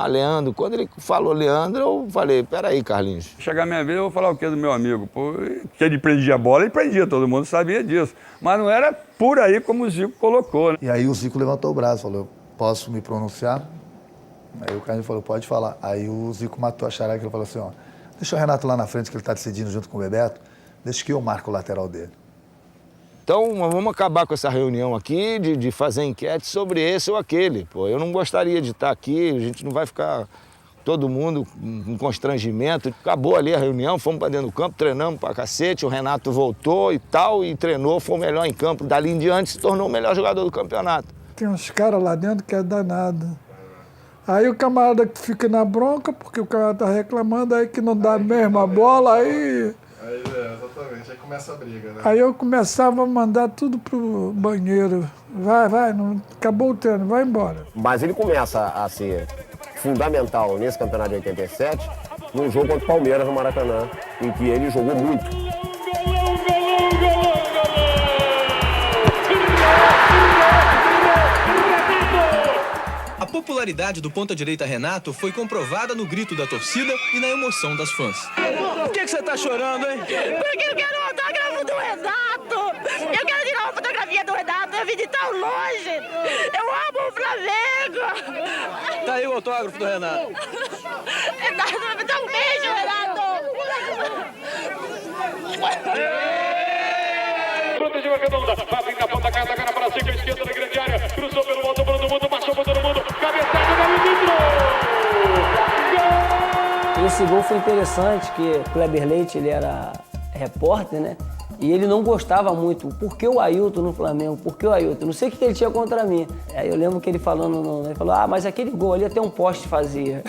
Leandro. Quando ele falou Leandro, eu falei, peraí, Carlinhos. Chegar a minha vez, eu vou falar o que do meu amigo? Pô, que ele prendia a bola, ele prendia, todo mundo sabia disso. Mas não era por aí como o Zico colocou, né? E aí o Zico levantou o braço, falou, posso me pronunciar? Aí o Carlinhos falou, pode falar. Aí o Zico matou a charada, ele falou assim, deixa o Renato lá na frente, que ele está decidindo junto com o Bebeto, deixa que eu marco o lateral dele. Então, vamos acabar com essa reunião aqui de fazer enquete sobre esse ou aquele. Pô, eu não gostaria de estar aqui, a gente não vai ficar todo mundo com constrangimento. Acabou ali a reunião, fomos para dentro do campo, treinamos pra cacete, o Renato voltou e tal, e treinou, foi o melhor em campo. Dali em diante se tornou o melhor jogador do campeonato. Tem uns caras lá dentro que é danado. Aí o camarada que fica na bronca, porque o cara tá reclamando, aí que não dá mesmo a bola, aí... Exatamente, aí começa a briga, né? Aí eu começava a mandar tudo pro banheiro. Vai, não, acabou o treino, vai embora. Mas ele começa a ser fundamental nesse campeonato de 87, num jogo contra o Palmeiras no Maracanã, em que ele jogou muito. A popularidade do ponta-direita Renato foi comprovada no grito da torcida e na emoção das fãs. Por que você tá chorando, hein? Porque eu quero um autógrafo do Renato! Eu quero tirar uma fotografia do Renato, eu vim de tão longe! Eu amo o Flamengo! Tá aí o autógrafo do Renato. Renato, me dá um beijo, Renato! Protegeu a redonda, vai vir na ponta, cai da cara para cima, esquerda na grande área, cruzou pelo alto, todo mundo, passou por todo mundo, cabeçada, entrou! Esse gol foi interessante, que o Kleber Leite, ele era repórter, né? E ele não gostava muito. Por que o Ailton no Flamengo? Por que o Ailton? Não sei o que ele tinha contra mim. Aí eu lembro que ele falando, ele falou, mas aquele gol ali até um poste fazia.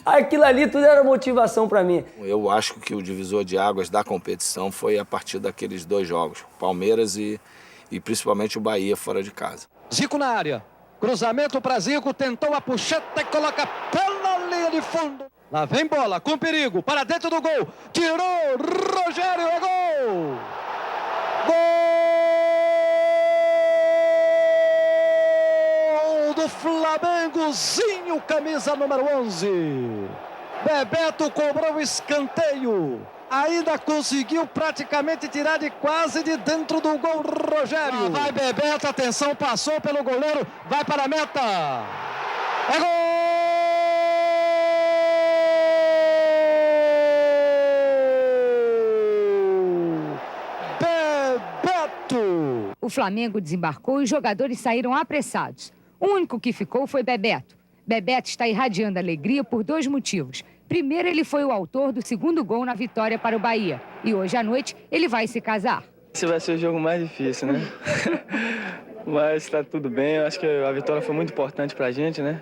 Aquilo ali tudo era motivação para mim. Eu acho que o divisor de águas da competição foi a partir daqueles 2 jogos, Palmeiras e principalmente o Bahia fora de casa. Zico na área. Cruzamento para Zico, tentou a puxeta e coloca pela linha de fundo. Lá vem bola, com perigo, para dentro do gol. Tirou, Rogério, é gol! Gol do Flamengo, Zinho, camisa número 11. Bebeto cobrou o escanteio. Ainda conseguiu praticamente tirar quase de dentro do gol, Rogério. Vai Bebeto, atenção, passou pelo goleiro, vai para a meta. É gol! Bebeto! O Flamengo desembarcou e os jogadores saíram apressados. O único que ficou foi Bebeto. Bebeto está irradiando alegria por 2 motivos. Primeiro, ele foi o autor do 2º gol na vitória para o Bahia. E hoje à noite, ele vai se casar. Esse vai ser o jogo mais difícil, né? Mas tá tudo bem. Eu acho que a vitória foi muito importante pra gente, né?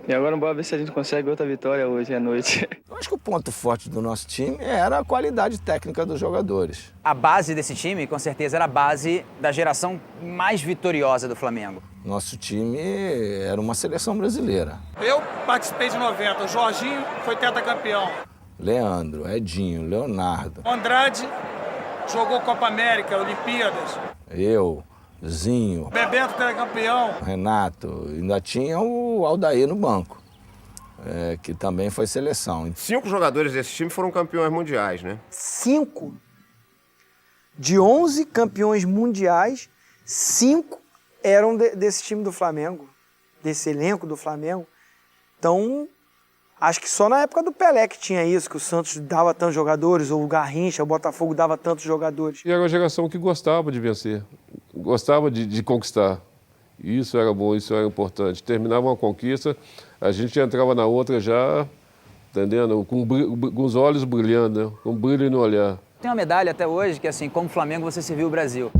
E agora bora ver se a gente consegue outra vitória hoje à noite. Eu acho que o ponto forte do nosso time era a qualidade técnica dos jogadores. A base desse time, com certeza, era a base da geração mais vitoriosa do Flamengo. Nosso time era uma seleção brasileira. Eu participei de 90, o Jorginho foi tetracampeão. Leandro, Edinho, Leonardo. Andrade jogou Copa América, Olimpíadas. Eu, Zinho. Bebeto tetracampeão. Renato. Ainda tinha o Aldair no banco, que também foi seleção. 5 jogadores desse time foram campeões mundiais, né? 5. De 11 campeões mundiais, 5 eram desse time do Flamengo, desse elenco do Flamengo. Então, acho que só na época do Pelé que tinha isso, que o Santos dava tantos jogadores, ou o Garrincha, o Botafogo dava tantos jogadores. E era uma geração que gostava de vencer, gostava de conquistar. Isso era bom, isso era importante. Terminava uma conquista, a gente entrava na outra já, entendendo? Com os olhos brilhando, né? Com brilho no olhar. Tem uma medalha até hoje que, assim, como Flamengo, você serviu o Brasil.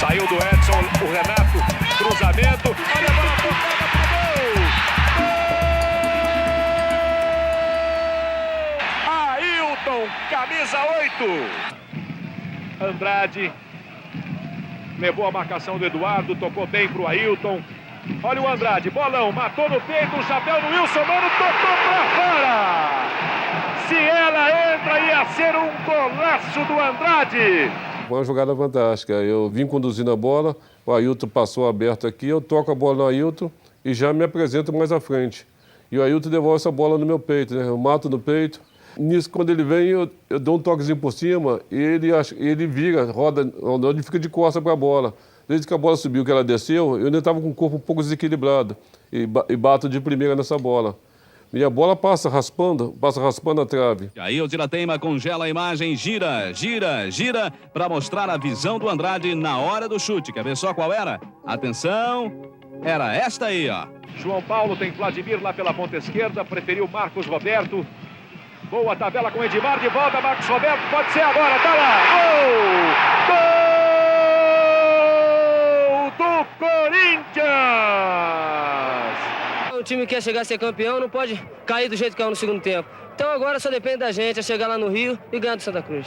Saiu do Edson, o Renato, cruzamento, olha a bola tocada para gol! Ailton, camisa 8. Andrade levou a marcação do Eduardo, tocou bem pro Ailton. Olha o Andrade, bolão, matou no peito, o chapéu no Wilson, mano, tocou pra fora! Se ela entra, ia ser um golaço do Andrade! Foi uma jogada fantástica. Eu vim conduzindo a bola, o Ailton passou aberto aqui, eu toco a bola no Ailton e já me apresento mais à frente. E o Ailton devolve essa bola no meu peito, né? Eu mato no peito. Nisso, quando ele vem, eu dou um toquezinho por cima e ele vira, roda, onde fica de costas para a bola. Desde que a bola subiu, que ela desceu, eu ainda estava com o corpo um pouco desequilibrado e bato de primeira nessa bola. E a bola passa raspando a trave. Aí o Tirateima congela a imagem, gira para mostrar a visão do Andrade na hora do chute. Quer ver só qual era? Atenção, era esta aí, ó. João Paulo tem Vladimir lá pela ponta esquerda, preferiu Marcos Roberto. Boa tabela com Edmar, de volta, Marcos Roberto, pode ser agora, tá lá! Gol! Gol do Corinthians! O time quer chegar a ser campeão, não pode cair do jeito que caiu no segundo tempo. Então agora só depende da gente, é chegar lá no Rio e ganhar do Santa Cruz.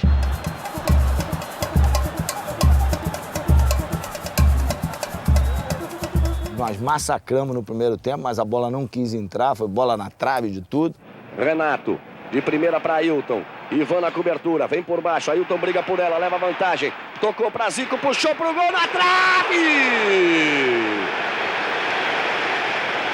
Nós massacramos no primeiro tempo, mas a bola não quis entrar, foi bola na trave de tudo. Renato, de primeira para Ailton. Ivan na cobertura, vem por baixo. Ailton briga por ela, leva vantagem. Tocou para Zico, puxou pro gol na trave!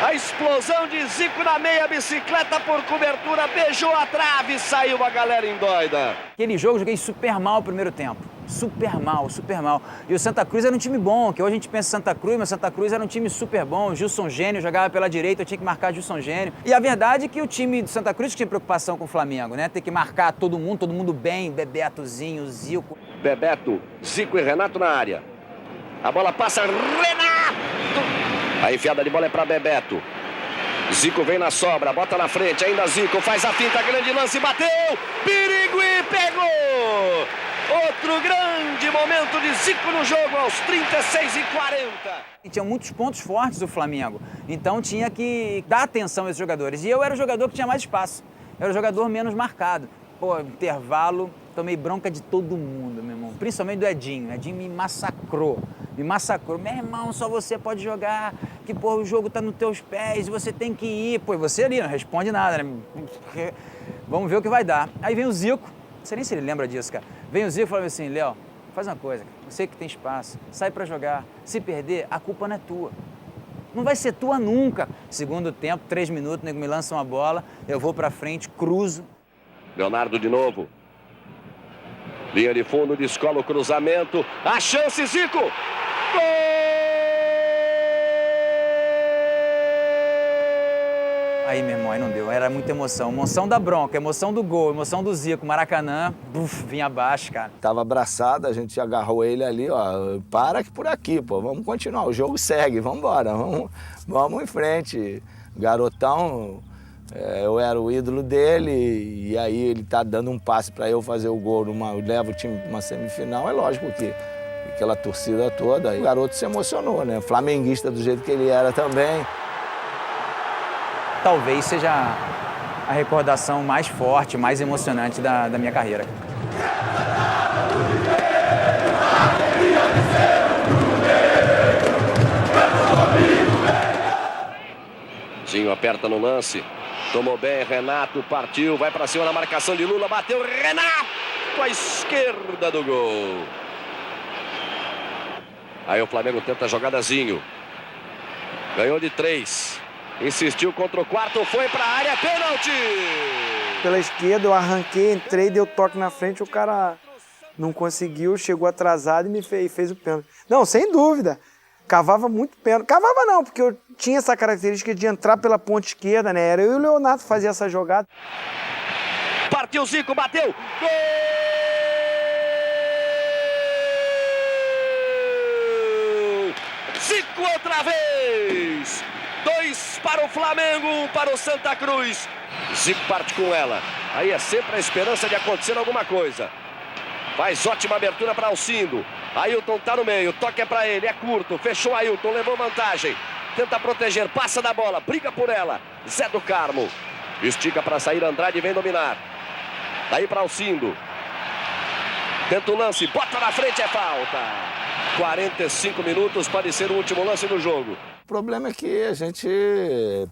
A explosão de Zico na meia bicicleta por cobertura, beijou a trave, saiu a galera endoida. Aquele jogo eu joguei super mal o primeiro tempo. Super mal, super mal. E o Santa Cruz era um time bom, que hoje a gente pensa Santa Cruz, mas Santa Cruz era um time super bom. O Gilson Gênio jogava pela direita, eu tinha que marcar Gilson Gênio. E a verdade é que o time do Santa Cruz tinha preocupação com o Flamengo, né? Ter que marcar todo mundo bem, Bebetozinho, Zico. Bebeto, Zico e Renato na área. A bola passa, Renato! A enfiada de bola é para Bebeto. Zico vem na sobra, bota na frente, ainda Zico, faz a finta, grande lance, bateu! Perigo e pegou! Outro grande momento de Zico no jogo, aos 36 e 40. E tinha muitos pontos fortes o Flamengo, então tinha que dar atenção a esses jogadores. E eu era o jogador que tinha mais espaço, era o jogador menos marcado. Pô, intervalo, tomei bronca de todo mundo, meu irmão. Principalmente do Edinho. Edinho me massacrou. Me massacrou. Meu irmão, só você pode jogar. Que, pô, o jogo tá nos teus pés, você tem que ir. Pô, e você ali não responde nada, né? Vamos ver o que vai dar. Aí vem o Zico. Não sei nem se ele lembra disso, cara. Vem o Zico e fala assim, Léo, faz uma coisa. Você que tem espaço, sai pra jogar. Se perder, a culpa não é tua. Não vai ser tua nunca. Segundo tempo, 3 minutos, o nego me lança uma bola, eu vou pra frente, cruzo. Leonardo de novo. Linha de fundo, descola o cruzamento. A chance, Zico! Gol! Aí, meu irmão, aí não deu. Era muita emoção. Emoção da bronca, emoção do gol, emoção do Zico. Maracanã, vinha abaixo, cara. Tava abraçado, a gente agarrou ele ali, ó. Para que por aqui, pô. Vamos continuar, o jogo segue, vamos embora. Vamos em frente. Garotão, eu era o ídolo dele e aí ele tá dando um passe para eu fazer o gol, leva o time para uma semifinal, é lógico que aquela torcida toda, aí o garoto se emocionou, né? Flamenguista do jeito que ele era também. Talvez seja a recordação mais forte, mais emocionante da minha carreira. Zinho aperta no lance. Tomou bem, Renato partiu, vai pra cima na marcação de Lula, bateu, Renato com a esquerda do gol. Aí o Flamengo tenta a jogadazinho. Ganhou de 3. Insistiu contra o quarto, foi pra área, pênalti! Pela esquerda, eu arranquei, entrei, deu toque na frente, o cara não conseguiu, chegou atrasado e me fez o pênalti. Não, sem dúvida. Cavava muito pênalti. Cavava não, porque eu tinha essa característica de entrar pela ponta esquerda, né? Era eu e o Leonardo fazia essa jogada. Partiu Zico, bateu! Gol! Zico outra vez! 2 para o Flamengo, 1 para o Santa Cruz. Zico parte com ela. Aí é sempre a esperança de acontecer alguma coisa. Faz ótima abertura para Alcindo. Ailton tá no meio, toque é para ele, é curto. Fechou Ailton, levou vantagem. Tenta proteger, passa da bola, briga por ela. Zé do Carmo. Estica para sair, Andrade vem dominar. Daí para Alcindo. Tenta o lance, bota na frente, é falta. 45 minutos, pode ser o último lance do jogo. O problema é que a gente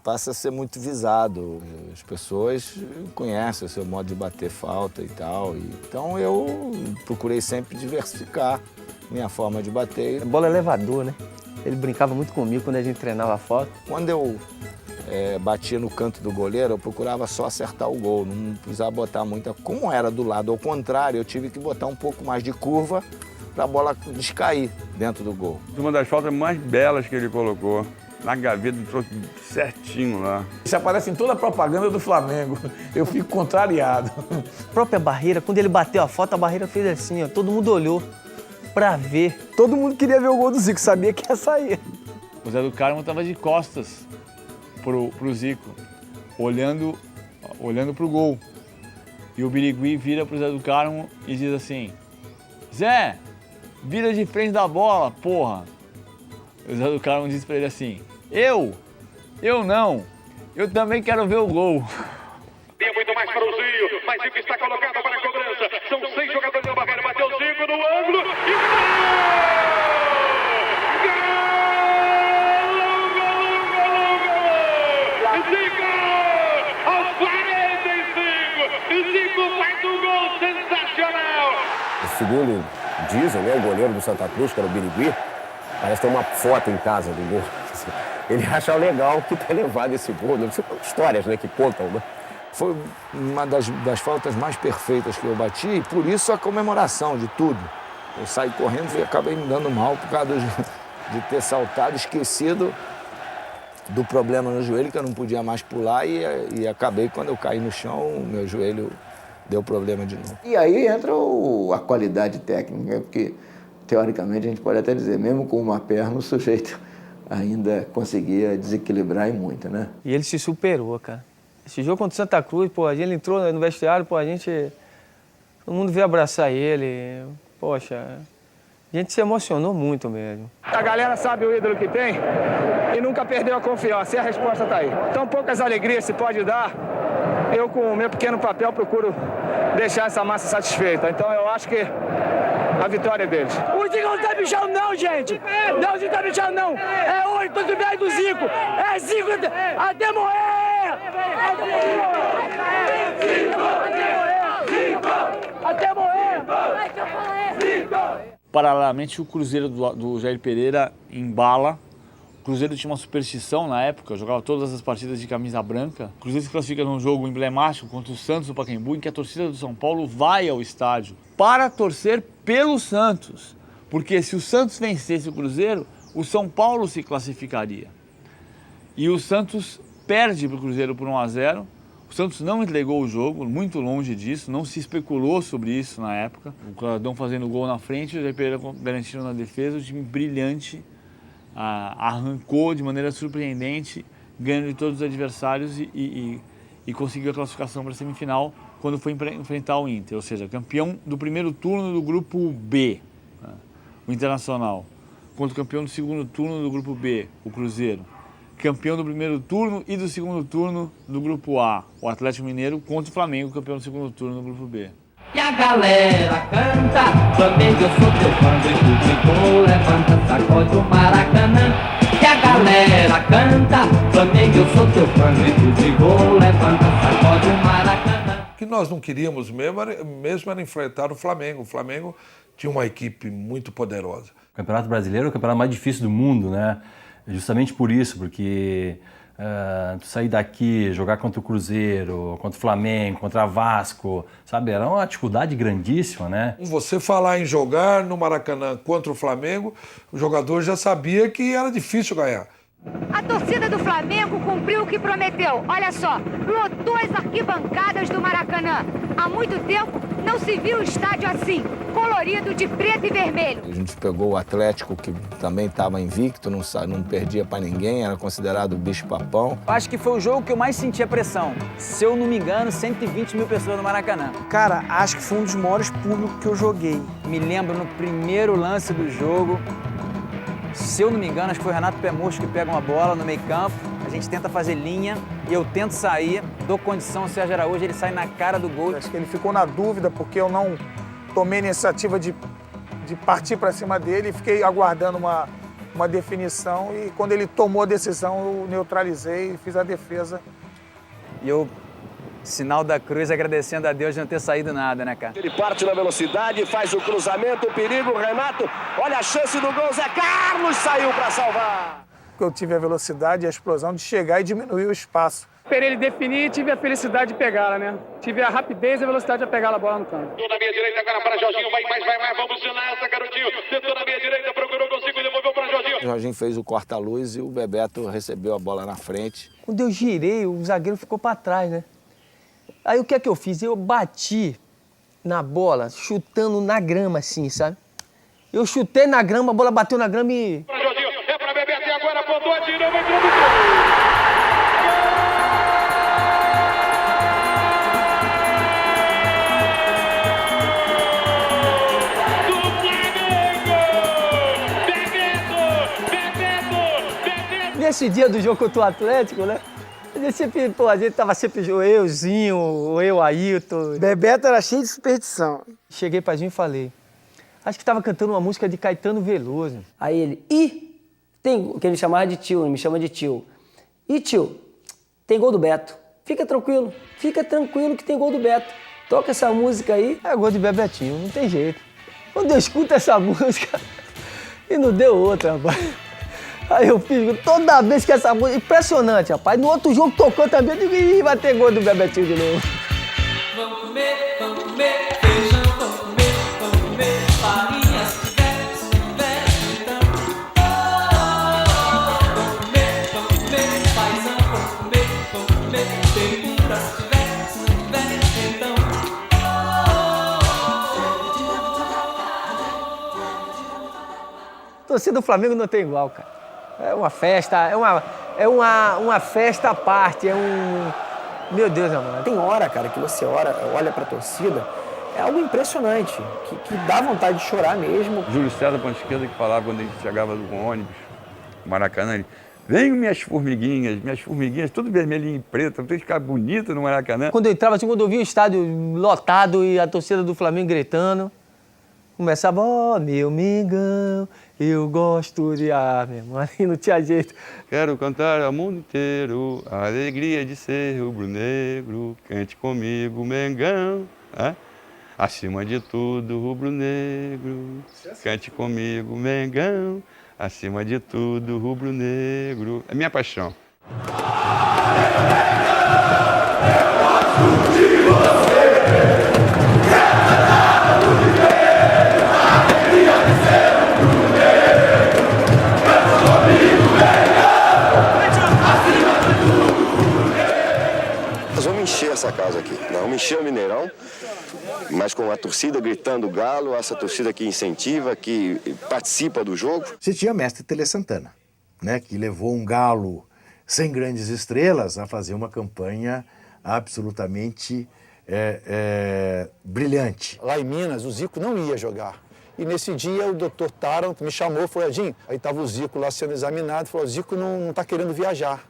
passa a ser muito visado. As pessoas conhecem o seu modo de bater falta e tal. Então eu procurei sempre diversificar minha forma de bater. A bola é elevador, né? Ele brincava muito comigo quando a gente treinava a falta. Quando eu batia no canto do goleiro, eu procurava só acertar o gol. Não precisava botar muita... Como era do lado ao contrário, eu tive que botar um pouco mais de curva para a bola descair dentro do gol. Uma das faltas mais belas que ele colocou. Na gaveta, trouxe certinho lá. Isso aparece em toda a propaganda do Flamengo. Eu fico contrariado. A própria barreira, quando ele bateu a falta, a barreira fez assim, ó. Todo mundo olhou pra ver. Todo mundo queria ver o gol do Zico, sabia que ia sair. O Zé do Carmo estava de costas pro Zico, olhando pro gol. E o Birigui vira pro Zé do Carmo e diz assim: Zé, vira de frente da bola, porra. O Zé do Carmo diz pra ele assim: Eu não. Eu também quero ver o gol. Tem muito mais para o Zinho, mas Zico está colocado para a cobrança. São 6 jogadores do Barreiro, bateu o Zico no ângulo e gol! Zico! Aos 45! Zico faz um gol sensacional! Segundo dizem, né, o goleiro do Santa Cruz, que era o Birigui, parece ter uma foto em casa do gol. Ele acha legal que ter levado esse gol. São histórias, né, que contam, né? Foi uma das faltas mais perfeitas que eu bati e por isso a comemoração de tudo. Eu saí correndo e acabei me dando mal por causa de ter saltado, esquecido do problema no joelho, que eu não podia mais pular e acabei, quando eu caí no chão, meu joelho deu problema de novo. E aí entra a qualidade técnica, porque teoricamente a gente pode até dizer, mesmo com uma perna, o sujeito ainda conseguia desequilibrar e muito, né? E ele se superou, cara. Esse jogo contra o Santa Cruz, pô, ele entrou no vestiário, pô, todo mundo veio abraçar ele, poxa, a gente se emocionou muito mesmo. A galera sabe o ídolo que tem e nunca perdeu a confiança, e a resposta tá aí. Tão poucas alegrias se pode dar eu com o meu pequeno papel procuro deixar essa massa satisfeita. Então eu acho que a vitória é deles. O Zico não tá bichando não, gente. Não, o Zico tá bichando não. É 8 do 10 do Zico. É Zico até morrer. Até morrer. Paralelamente, o Cruzeiro do Jair Pereira embala. O Cruzeiro tinha uma superstição na época, jogava todas as partidas de camisa branca. O Cruzeiro se classifica num jogo emblemático contra o Santos do Pacaembu, em que a torcida do São Paulo vai ao estádio para torcer pelo Santos. Porque se o Santos vencesse o Cruzeiro, o São Paulo se classificaria. E o Santos perde para o Cruzeiro por 1-0. O Santos não entregou o jogo, muito longe disso, não se especulou sobre isso na época. O Claudão fazendo gol na frente, o Jair Pereira garantindo na defesa, o time brilhante. Arrancou de maneira surpreendente, ganhando de todos os adversários e conseguiu a classificação para a semifinal quando foi enfrentar o Inter, ou seja, campeão do primeiro turno do grupo B, o Internacional, contra o campeão do segundo turno do grupo B, o Cruzeiro, campeão do primeiro turno e do segundo turno do grupo A, o Atlético Mineiro, contra o Flamengo, campeão do segundo turno do grupo B. E a galera canta, Flamengo eu sou teu fã, vem pro tricolor, levanta, sacode o Maracanã. E a galera canta, Flamengo eu sou teu fã, vem pro tricolor, levanta, sacode o Maracanã. O que nós não queríamos mesmo era enfrentar o Flamengo. O Flamengo tinha uma equipe muito poderosa. O Campeonato Brasileiro é o campeonato mais difícil do mundo, né? Justamente por isso, porque sair daqui, jogar contra o Cruzeiro, contra o Flamengo, contra o Vasco, sabe? Era uma dificuldade grandíssima, né? Você falar em jogar no Maracanã contra o Flamengo, o jogador já sabia que era difícil ganhar. A torcida do Flamengo cumpriu o que prometeu. Olha só, lotou as arquibancadas do Maracanã. Há muito tempo não se viu o estádio assim, colorido de preto e vermelho. A gente pegou o Atlético, que também estava invicto, não perdia para ninguém, era considerado bicho-papão. Acho que foi o jogo que eu mais senti a pressão. Se eu não me engano, 120 mil pessoas no Maracanã. Cara, acho que foi um dos maiores públicos que eu joguei. Me lembro no primeiro lance do jogo, se eu não me engano, acho que foi o Renato Pé Murcho que pega uma bola no meio campo, a gente tenta fazer linha e eu tento sair, dou condição ao Sérgio Araújo, ele sai na cara do gol. Acho que ele ficou na dúvida porque eu não tomei a iniciativa de partir para cima dele e fiquei aguardando uma definição e quando ele tomou a decisão eu neutralizei e fiz a defesa. E eu, sinal da cruz, agradecendo a Deus de não ter saído nada, né, cara? Ele parte na velocidade, faz o cruzamento, o perigo, Renato, olha a chance do gol, Zé Carlos saiu para salvar. Eu tive a velocidade e a explosão de chegar e diminuir o espaço. Esperei ele definir e tive a felicidade de pegá-la, né? Tive a rapidez e a velocidade de pegar a bola no campo. Tô na minha direita, agora para Jorginho, vai mais, vamos nessa, garotinho. Tentou na minha direita, procurou, conseguiu, devolveu para Jorginho. O Jorginho fez o corta-luz e o Bebeto recebeu a bola na frente. Quando eu girei, o zagueiro ficou para trás, né? Aí o que é que eu fiz? Eu bati na bola, chutando na grama, assim, sabe? Eu chutei na grama, a bola bateu na grama e... Para Jorginho, é para Bebeto e agora apontou, atirou, vai entrando no Nesse dia do jogo contra o Atlético, né? A gente tava sempre euzinho, eu, Ailton. Bebeto era cheio de superstição. Cheguei pra Zinho e falei, acho que tava cantando uma música de Caetano Veloso. Aí ele, tem, que ele chamava de tio, ele me chama de tio. Tio, tem gol do Beto. Fica tranquilo que tem gol do Beto. Toca essa música aí. É gol de Bebetinho, não tem jeito. Quando eu escuto essa música, e não deu outra, rapaz. Aí eu fiz, toda vez que essa música... Impressionante, rapaz. No outro jogo tocou também, eu digo, ih, vai ter gol do Bebetinho de novo. Vamos comer feijão, vamos comer farinha, se tiver, então. Vamos comer paizão, vamos comer verdura, se tiver, então. Torcida do Flamengo não tem igual, cara. É uma festa, é uma festa à parte, Meu Deus, amado. Tem hora, cara, que você olha pra torcida, é algo impressionante, que dá vontade de chorar mesmo. Júlio César, ponta esquerda, que falava quando a gente chegava do ônibus, Maracanã, ele, Vem minhas formiguinhas, tudo vermelhinho e preto, tem que ficar bonito no Maracanã. Quando eu entrava, assim, quando eu via o estádio lotado e a torcida do Flamengo gritando, começava, ó, meu Mengão, eu gosto de... Ah, meu irmão, ali não tinha jeito. Quero cantar ao mundo inteiro a alegria de ser rubro-negro, cante comigo, Mengão. Acima de tudo, rubro-negro, cante comigo, Mengão. Acima de tudo, rubro-negro. É minha paixão. Nós vamos encher essa casa aqui. Nós vamos encher o Mineirão, mas com a torcida gritando galo, essa torcida que incentiva, que participa do jogo. Você tinha mestre Tele Santana, né, que levou um Galo sem grandes estrelas a fazer uma campanha absolutamente brilhante. Lá em Minas, o Zico não ia jogar. E nesse dia o doutor Taranto me chamou, falou, Edinho, aí estava o Zico lá sendo examinado, falou, o Zico não está querendo viajar.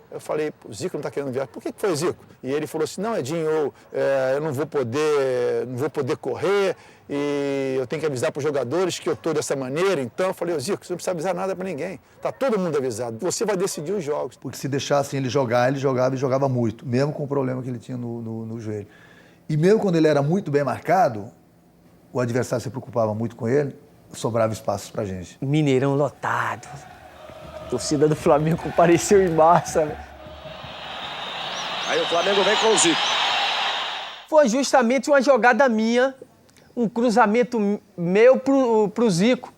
Eu falei, o Zico não está querendo viajar. Por que foi, Zico? E ele falou assim, não, Edinho, eu não vou poder correr e eu tenho que avisar para os jogadores que eu estou dessa maneira. Então eu falei, Zico, você não precisa avisar nada para ninguém. Está todo mundo avisado. Você vai decidir os jogos. Porque se deixassem ele jogar, ele jogava e jogava muito, mesmo com o problema que ele tinha no joelho. E mesmo quando ele era muito bem marcado, o adversário se preocupava muito com ele, sobrava espaços para a gente. Mineirão lotado. A torcida do Flamengo compareceu em massa. Aí o Flamengo vem com o Zico. Foi justamente uma jogada minha, um cruzamento meu pro Zico.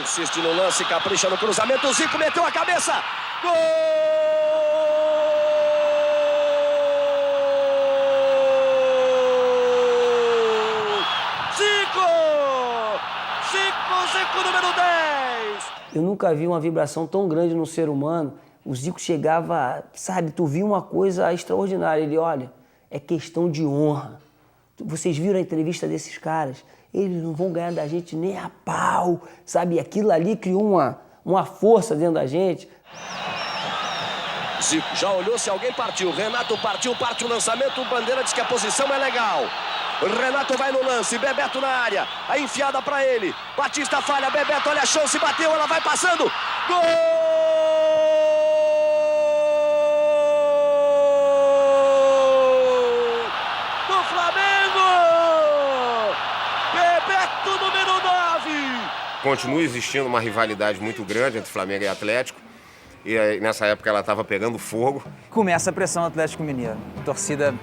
Insiste no lance, capricha no cruzamento, o Zico meteu a cabeça. Gol! Zico número 10! Eu nunca vi uma vibração tão grande no ser humano. O Zico chegava, sabe, tu viu uma coisa extraordinária. Ele, olha, é questão de honra. Vocês viram a entrevista desses caras? Eles não vão ganhar da gente nem a pau, sabe? Aquilo ali criou uma força dentro da gente. Zico já olhou se alguém partiu. Renato partiu, parte o lançamento. O Bandeira diz que a posição é legal. Renato vai no lance, Bebeto na área. A enfiada pra ele. Batista falha, Bebeto olha a chance, bateu, ela vai passando. Gol! Do Flamengo! Bebeto número 9! Continua existindo uma rivalidade muito grande entre Flamengo e Atlético. E aí, nessa época ela estava pegando fogo. Começa a pressão do Atlético Mineiro. A torcida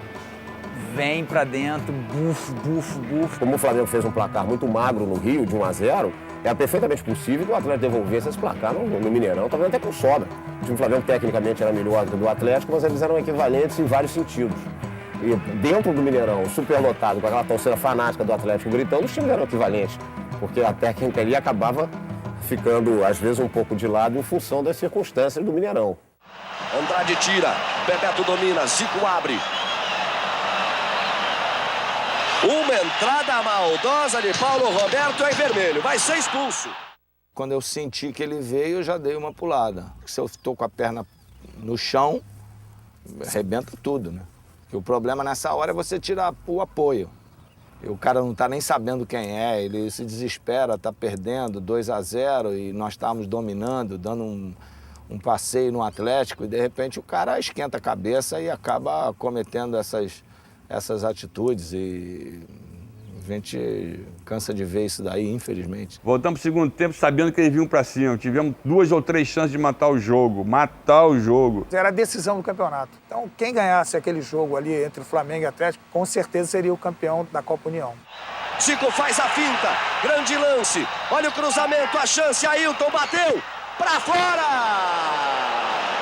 vem pra dentro, bufo, bufo, bufo. Como o Flamengo fez um placar muito magro no Rio, de 1-0, é perfeitamente possível que o Atlético devolvesse esse placar no Mineirão, talvez até com sobra. O time do Flamengo tecnicamente era melhor do que o do Atlético, mas eles eram equivalentes em vários sentidos. E dentro do Mineirão, superlotado, com aquela torcida fanática do Atlético gritando, os times eram equivalentes, porque a técnica ali acabava ficando, às vezes, um pouco de lado em função das circunstâncias do Mineirão. Andrade tira, Bebeto domina, Zico abre. Uma entrada maldosa de Paulo Roberto em vermelho, vai ser expulso. Quando eu senti que ele veio, eu já dei uma pulada. Se eu estou com a perna no chão, arrebenta tudo, né? Porque o problema nessa hora é você tirar o apoio. E o cara não está nem sabendo quem é, ele se desespera, está perdendo 2-0 e nós estávamos dominando, dando um passeio no Atlético e de repente o cara esquenta a cabeça e acaba cometendo essas atitudes e a gente cansa de ver isso daí, infelizmente. Voltamos pro segundo tempo sabendo que eles vinham para cima. Tivemos 2 ou 3 chances de matar o jogo. Era a decisão do campeonato. Então, quem ganhasse aquele jogo ali entre o Flamengo e o Atlético, com certeza seria o campeão da Copa União. Zico faz a finta, grande lance. Olha o cruzamento, a chance, Ailton bateu pra fora!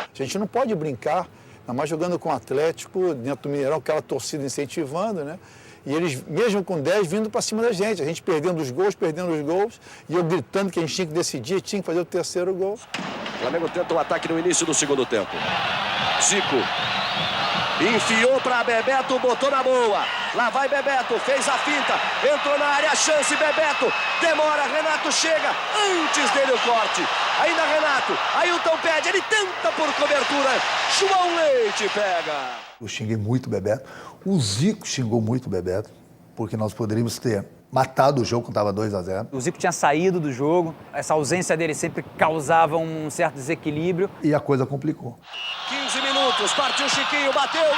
A gente não pode brincar, ainda mais jogando com o Atlético, dentro do Mineirão, aquela torcida incentivando, né? E eles, mesmo com 10, vindo para cima da gente. A gente perdendo os gols, e eu gritando que a gente tinha que decidir, tinha que fazer o terceiro gol. O Flamengo tenta um ataque no início do segundo tempo. Zico. Enfiou para Bebeto, botou na boa. Lá vai Bebeto, fez a finta, entrou na área, chance, Bebeto. Demora, Renato chega, antes dele o corte. Ainda Renato, Ailton pede, ele tenta por cobertura. João Leite pega. Eu xinguei muito o Bebeto. O Zico xingou muito o Bebeto, porque nós poderíamos ter matado o jogo quando estava 2-0. O Zico tinha saído do jogo, essa ausência dele sempre causava um certo desequilíbrio. E a coisa complicou. 15 minutos, partiu Chiquinho, bateu, gol!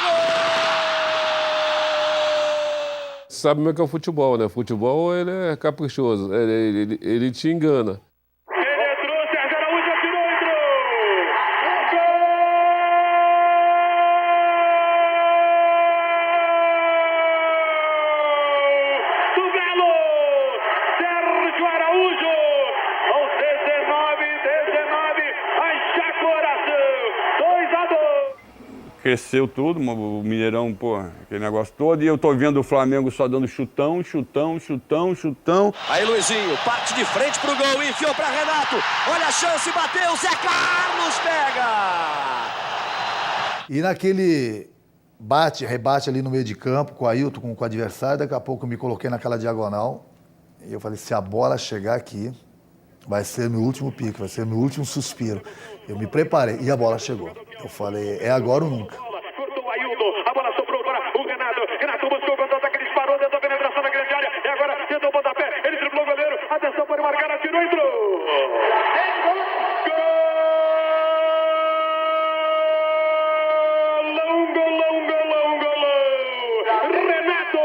Sabe como é que é o futebol, né? O futebol, ele é caprichoso, ele te engana. Cresceu tudo, o Mineirão, pô, aquele negócio todo. E eu tô vendo o Flamengo só dando chutão, chutão, chutão, chutão. Aí Luizinho, parte de frente pro gol, enfiou pra Renato. Olha a chance, bateu, Zé Carlos pega! E naquele rebate ali no meio de campo, com o Ailton, com o adversário, daqui a pouco eu me coloquei naquela diagonal. E eu falei, se a bola chegar aqui, vai ser meu último pique, vai ser meu último suspiro. Eu me preparei e a bola chegou. Eu falei, é agora ou nunca. Cortou o Ailton, a bola sobrou para o Renato. Renato buscou o contra-ataque, disparou, dentro da penetração na grande área. E agora tentou o pontapé, ele driblou o goleiro. Atenção, pode marcar, atirou, entrou. Renato,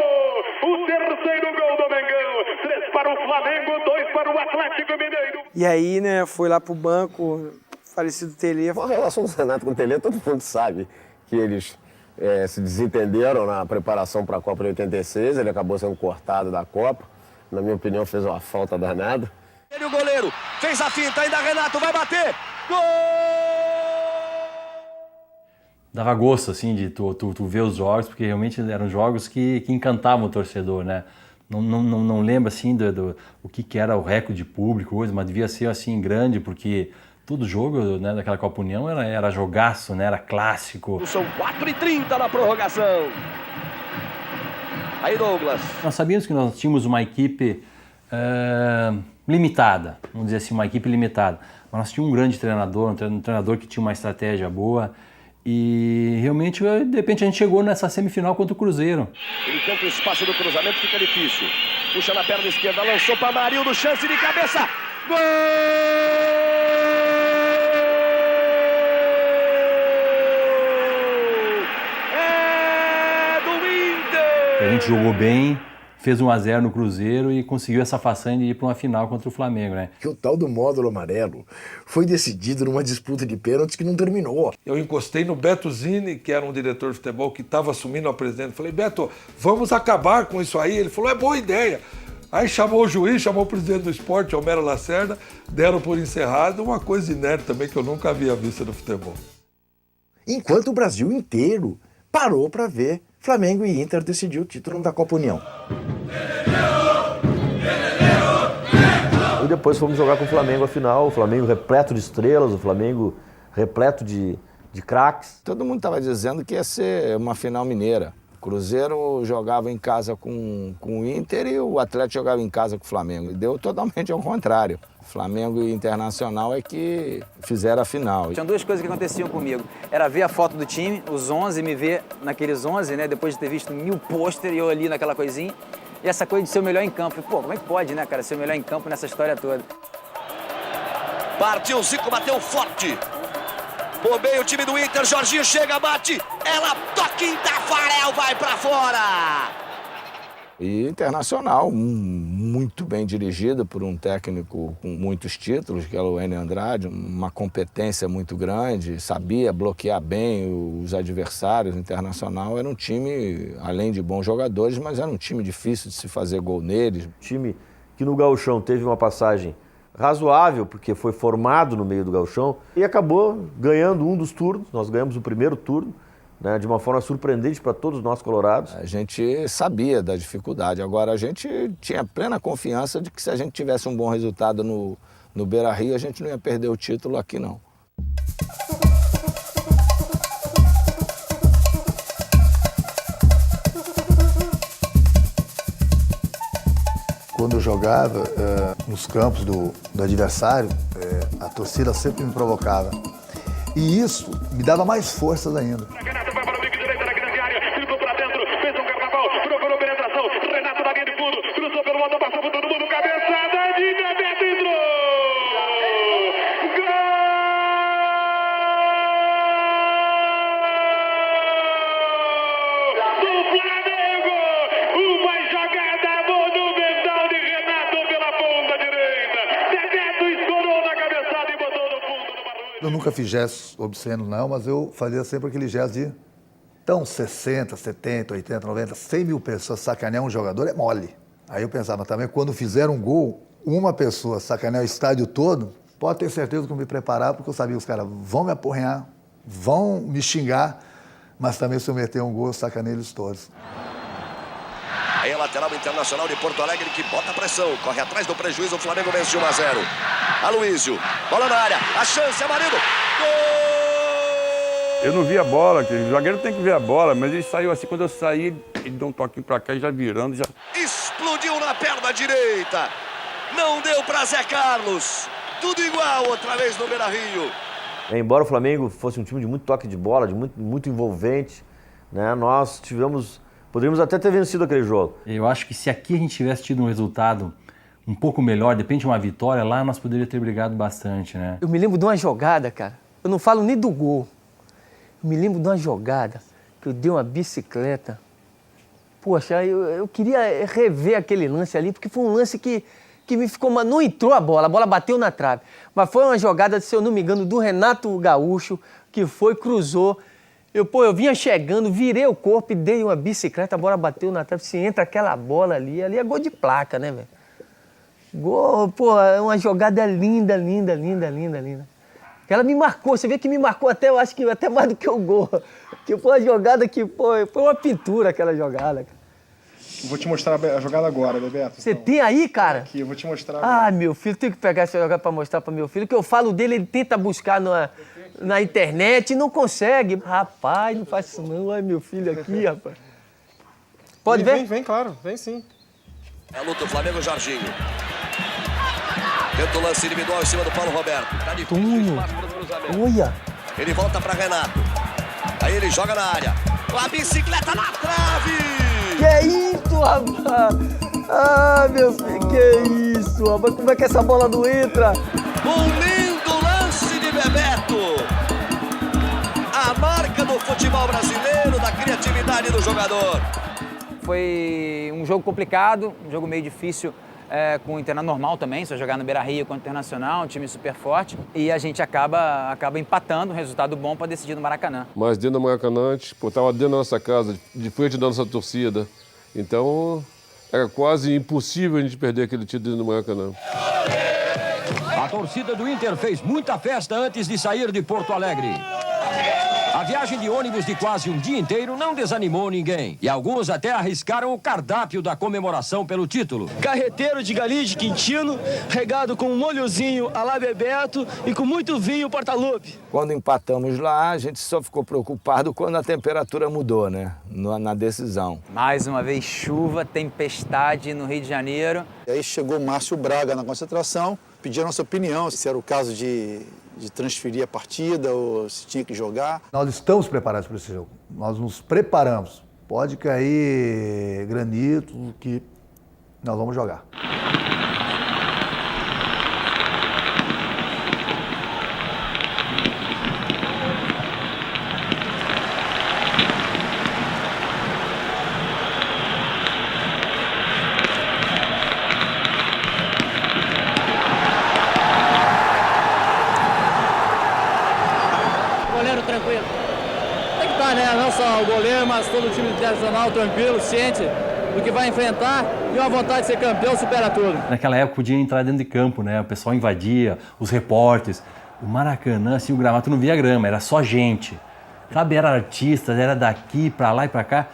o terceiro gol do Mengão. 3 para o Flamengo, 2 para o Atlético Mineiro. E aí, né, foi lá pro banco, falecido Telê. A relação do Renato com o Telê, todo mundo sabe que eles se desentenderam na preparação para a Copa de 86. Ele acabou sendo cortado da Copa. Na minha opinião, fez uma falta danada. Ele, o goleiro, fez a finta, ainda Renato vai bater. Gol! Dava gosto, assim, de tu ver os jogos, porque realmente eram jogos que encantavam o torcedor, né? Não lembro, assim, o que era o recorde de público hoje, mas devia ser, assim, grande, porque todo jogo, né, daquela Copa União era jogaço, né? Era clássico. São 4h30 na prorrogação. Aí, Douglas. Nós sabíamos que nós tínhamos uma equipe limitada, vamos dizer assim, uma equipe limitada. Mas nós tínhamos um grande treinador, um treinador que tinha uma estratégia boa. E realmente, de repente, a gente chegou nessa semifinal contra o Cruzeiro. Ele tenta o espaço do cruzamento, fica difícil. Puxa na perna esquerda, lançou para Marildo, chance de cabeça. Gol! É do Inter! A gente jogou bem, fez 1-0 no Cruzeiro e conseguiu essa façanha de ir para uma final contra o Flamengo, né? Que o tal do módulo amarelo foi decidido numa disputa de pênaltis que não terminou. Eu encostei no Beto Zini, que era um diretor de futebol que estava assumindo a presidente. Falei, Beto, vamos acabar com isso aí. Ele falou, é boa ideia. Aí chamou o juiz, chamou o presidente do esporte, Homero Lacerda, deram por encerrado, uma coisa inédita também que eu nunca havia visto no futebol. Enquanto o Brasil inteiro parou para ver Flamengo e Inter decidir o título da Copa União. E depois fomos jogar com o Flamengo a final, o Flamengo repleto de estrelas, o Flamengo repleto de craques. Todo mundo estava dizendo que ia ser uma final mineira. O Cruzeiro jogava em casa com o Inter e o Atlético jogava em casa com o Flamengo. E deu totalmente ao contrário. Flamengo e Internacional é que fizeram a final. Tinha duas coisas que aconteciam comigo. Era ver a foto do time, os 11, me ver naqueles 11, né? Depois de ter visto 1000 pôster e eu ali naquela coisinha. E essa coisa de ser o melhor em campo. Pô, como é que pode, né, cara, ser o melhor em campo nessa história toda? Partiu, Zico bateu forte. Bobeia o time do Inter, Jorginho chega, bate. Ela toca em Tafarel, vai pra fora. E Internacional, muito bem dirigido por um técnico com muitos títulos, que era o Enio Andrade, uma competência muito grande, sabia bloquear bem os adversários. Internacional era um time, além de bons jogadores, mas era um time difícil de se fazer gol neles. Time que no Gauchão teve uma passagem razoável, porque foi formado no meio do Gauchão e acabou ganhando um dos turnos. Nós ganhamos o primeiro turno, né, de uma forma surpreendente para todos nós colorados. A gente sabia da dificuldade, agora a gente tinha plena confiança de que se a gente tivesse um bom resultado no Beira-Rio, a gente não ia perder o título aqui não. quando eu jogava nos campos do adversário, a torcida sempre me provocava. E isso me dava mais forças ainda. Renato vai para o bico direito na grande área, ficou para dentro, fez um carnaval, procurou penetração. Renato na linha de fundo, cruzou pelo lado, passou por todo mundo, cabeçada de Bebeto, entrou! Gol do Flamengo! Uma jogada monumental de Renato pela ponta direita. Bebeto escorou na cabeçada e botou no fundo do barulho. Eu nunca fiz gestos obscenos, não, mas eu fazia sempre aquele gesto de... Então, 60, 70, 80, 90, 100 mil pessoas sacanear um jogador é mole. Aí eu pensava também, quando fizer um gol, uma pessoa sacanear o estádio todo, pode ter certeza que eu me preparava, porque eu sabia que os caras vão me aporrear, vão me xingar, mas também se eu meter um gol, eu sacaneio eles todos. Aí a lateral Internacional de Porto Alegre que bota a pressão, corre atrás do prejuízo, o Flamengo vence 1-0. Aloísio, bola na área, a chance, Amarildo, gol! Eu não vi a bola, o zagueiro tem que ver a bola, mas ele saiu assim, quando eu saí, ele deu um toquinho pra cá e já virando, já... Explodiu na perna direita, não deu pra Zé Carlos, tudo igual outra vez no Beira-Rio. Embora o Flamengo fosse um time de muito toque de bola, de muito envolvente, né, nós poderíamos até ter vencido aquele jogo. Eu acho que se aqui a gente tivesse tido um resultado um pouco melhor, de repente uma vitória, lá nós poderíamos ter brigado bastante, né? Eu me lembro de uma jogada, cara. Eu não falo nem do gol. Eu me lembro de uma jogada que eu dei uma bicicleta. Poxa, eu queria rever aquele lance ali, porque foi um lance que me ficou... Mas não entrou a bola bateu na trave. Mas foi uma jogada, se eu não me engano, do Renato Gaúcho, que foi, cruzou. Eu vinha chegando, virei o corpo e dei uma bicicleta, a bola bateu na trave. Se entra aquela bola ali é gol de placa, né, velho? Gol, é uma jogada linda. Ela me marcou, você vê que me marcou até, eu acho que até mais do que o gol. Que foi uma jogada que, foi uma pintura aquela jogada. Eu vou te mostrar a jogada agora, Bebeto. Você tem aí, cara? Aqui, eu vou te mostrar agora. Ah, meu filho, tenho que pegar essa jogada pra mostrar pra meu filho, que eu falo dele, ele tenta buscar na internet e não consegue. Rapaz, não faz isso não, olha meu filho aqui, rapaz. Pode ver? Vem, claro, vem sim. É a luta do Flamengo, Jorginho. Tenta o lance individual em cima do Paulo Roberto. Tá difícil espaço pro cruzamento. Olha. Ele volta pra Renato. Aí ele joga na área. Com a bicicleta na trave. Que isso, rapaz? Ah, meu filho, que isso, rapaz? Como é que essa bola não entra? Um lindo lance de Bebeto. A marca do futebol brasileiro, da criatividade do jogador. Foi um jogo complicado, um jogo meio difícil. Com o Internacional normal também, só jogar no Beira-Rio contra o Internacional, um time super forte. E a gente acaba empatando, um resultado bom para decidir no Maracanã. Mas dentro do Maracanã, a gente estava dentro da nossa casa, de frente da nossa torcida. Então, era quase impossível a gente perder aquele título dentro do Maracanã. A torcida do Inter fez muita festa antes de sair de Porto Alegre. A viagem de ônibus de quase um dia inteiro não desanimou ninguém. E alguns até arriscaram o cardápio da comemoração pelo título. Carreteiro de galinha de Quintino, regado com um molhozinho à la Bebeto e com muito vinho Portalupe. Quando empatamos lá, a gente só ficou preocupado quando a temperatura mudou, né? Na decisão. Mais uma vez, chuva, tempestade no Rio de Janeiro. E aí chegou Márcio Braga na concentração, pediu a nossa opinião, se era o caso de transferir a partida ou se tinha que jogar. Nós estamos preparados para esse jogo. Nós nos preparamos. Pode cair granito, que nós vamos jogar. Não só o goleiro, mas todo o time internacional tranquilo, ciente do que vai enfrentar e uma vontade de ser campeão supera tudo. Naquela época podia entrar dentro de campo, né? O pessoal invadia, os repórteres. O Maracanã, assim, o gramado, tu não via grama, era só gente. Sabe, era artistas, era daqui pra lá e pra cá.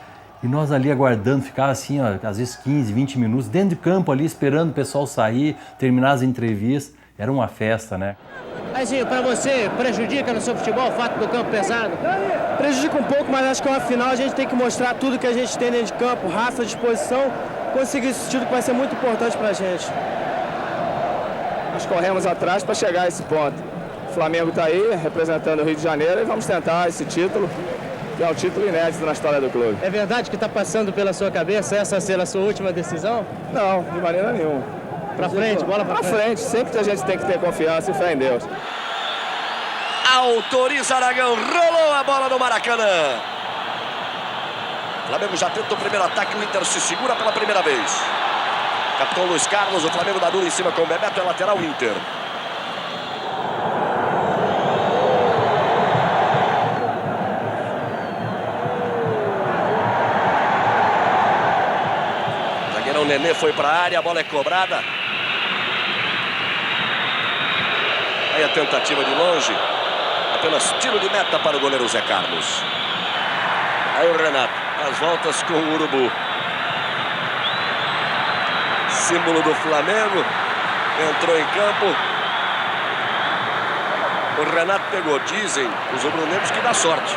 E nós ali aguardando, ficava assim, ó, às vezes 15, 20 minutos, dentro de campo ali, esperando o pessoal sair, terminar as entrevistas. Era uma festa, né? Mas, pra você, prejudica no seu futebol o fato do campo pesado? Prejudica um pouco, mas acho que uma final a gente tem que mostrar tudo que a gente tem dentro de campo, raça, disposição conseguir esse título que vai ser muito importante pra gente. Nós corremos atrás para chegar a esse ponto. O Flamengo está aí, representando o Rio de Janeiro, e vamos tentar esse título, que é um título inédito na história do clube. É verdade que está passando pela sua cabeça essa ser a sua última decisão? Não, de maneira nenhuma. Pra frente, bola pra frente. Sempre que a gente tem que ter confiança e fé em Deus. Autoriza Aragão, rolou a bola no Maracanã. O Flamengo já tenta o primeiro ataque, o Inter se segura pela primeira vez. Capitão Luiz Carlos, o Flamengo dá duro em cima com o Bebeto, é lateral Inter. Zagueirão Nenê foi para a área, a bola é cobrada. Aí a tentativa de longe, apenas tiro de meta para o goleiro Zé Carlos. Aí o Renato, as voltas com o Urubu. Símbolo do Flamengo, entrou em campo. O Renato pegou, dizem os rubro-negros que dá sorte.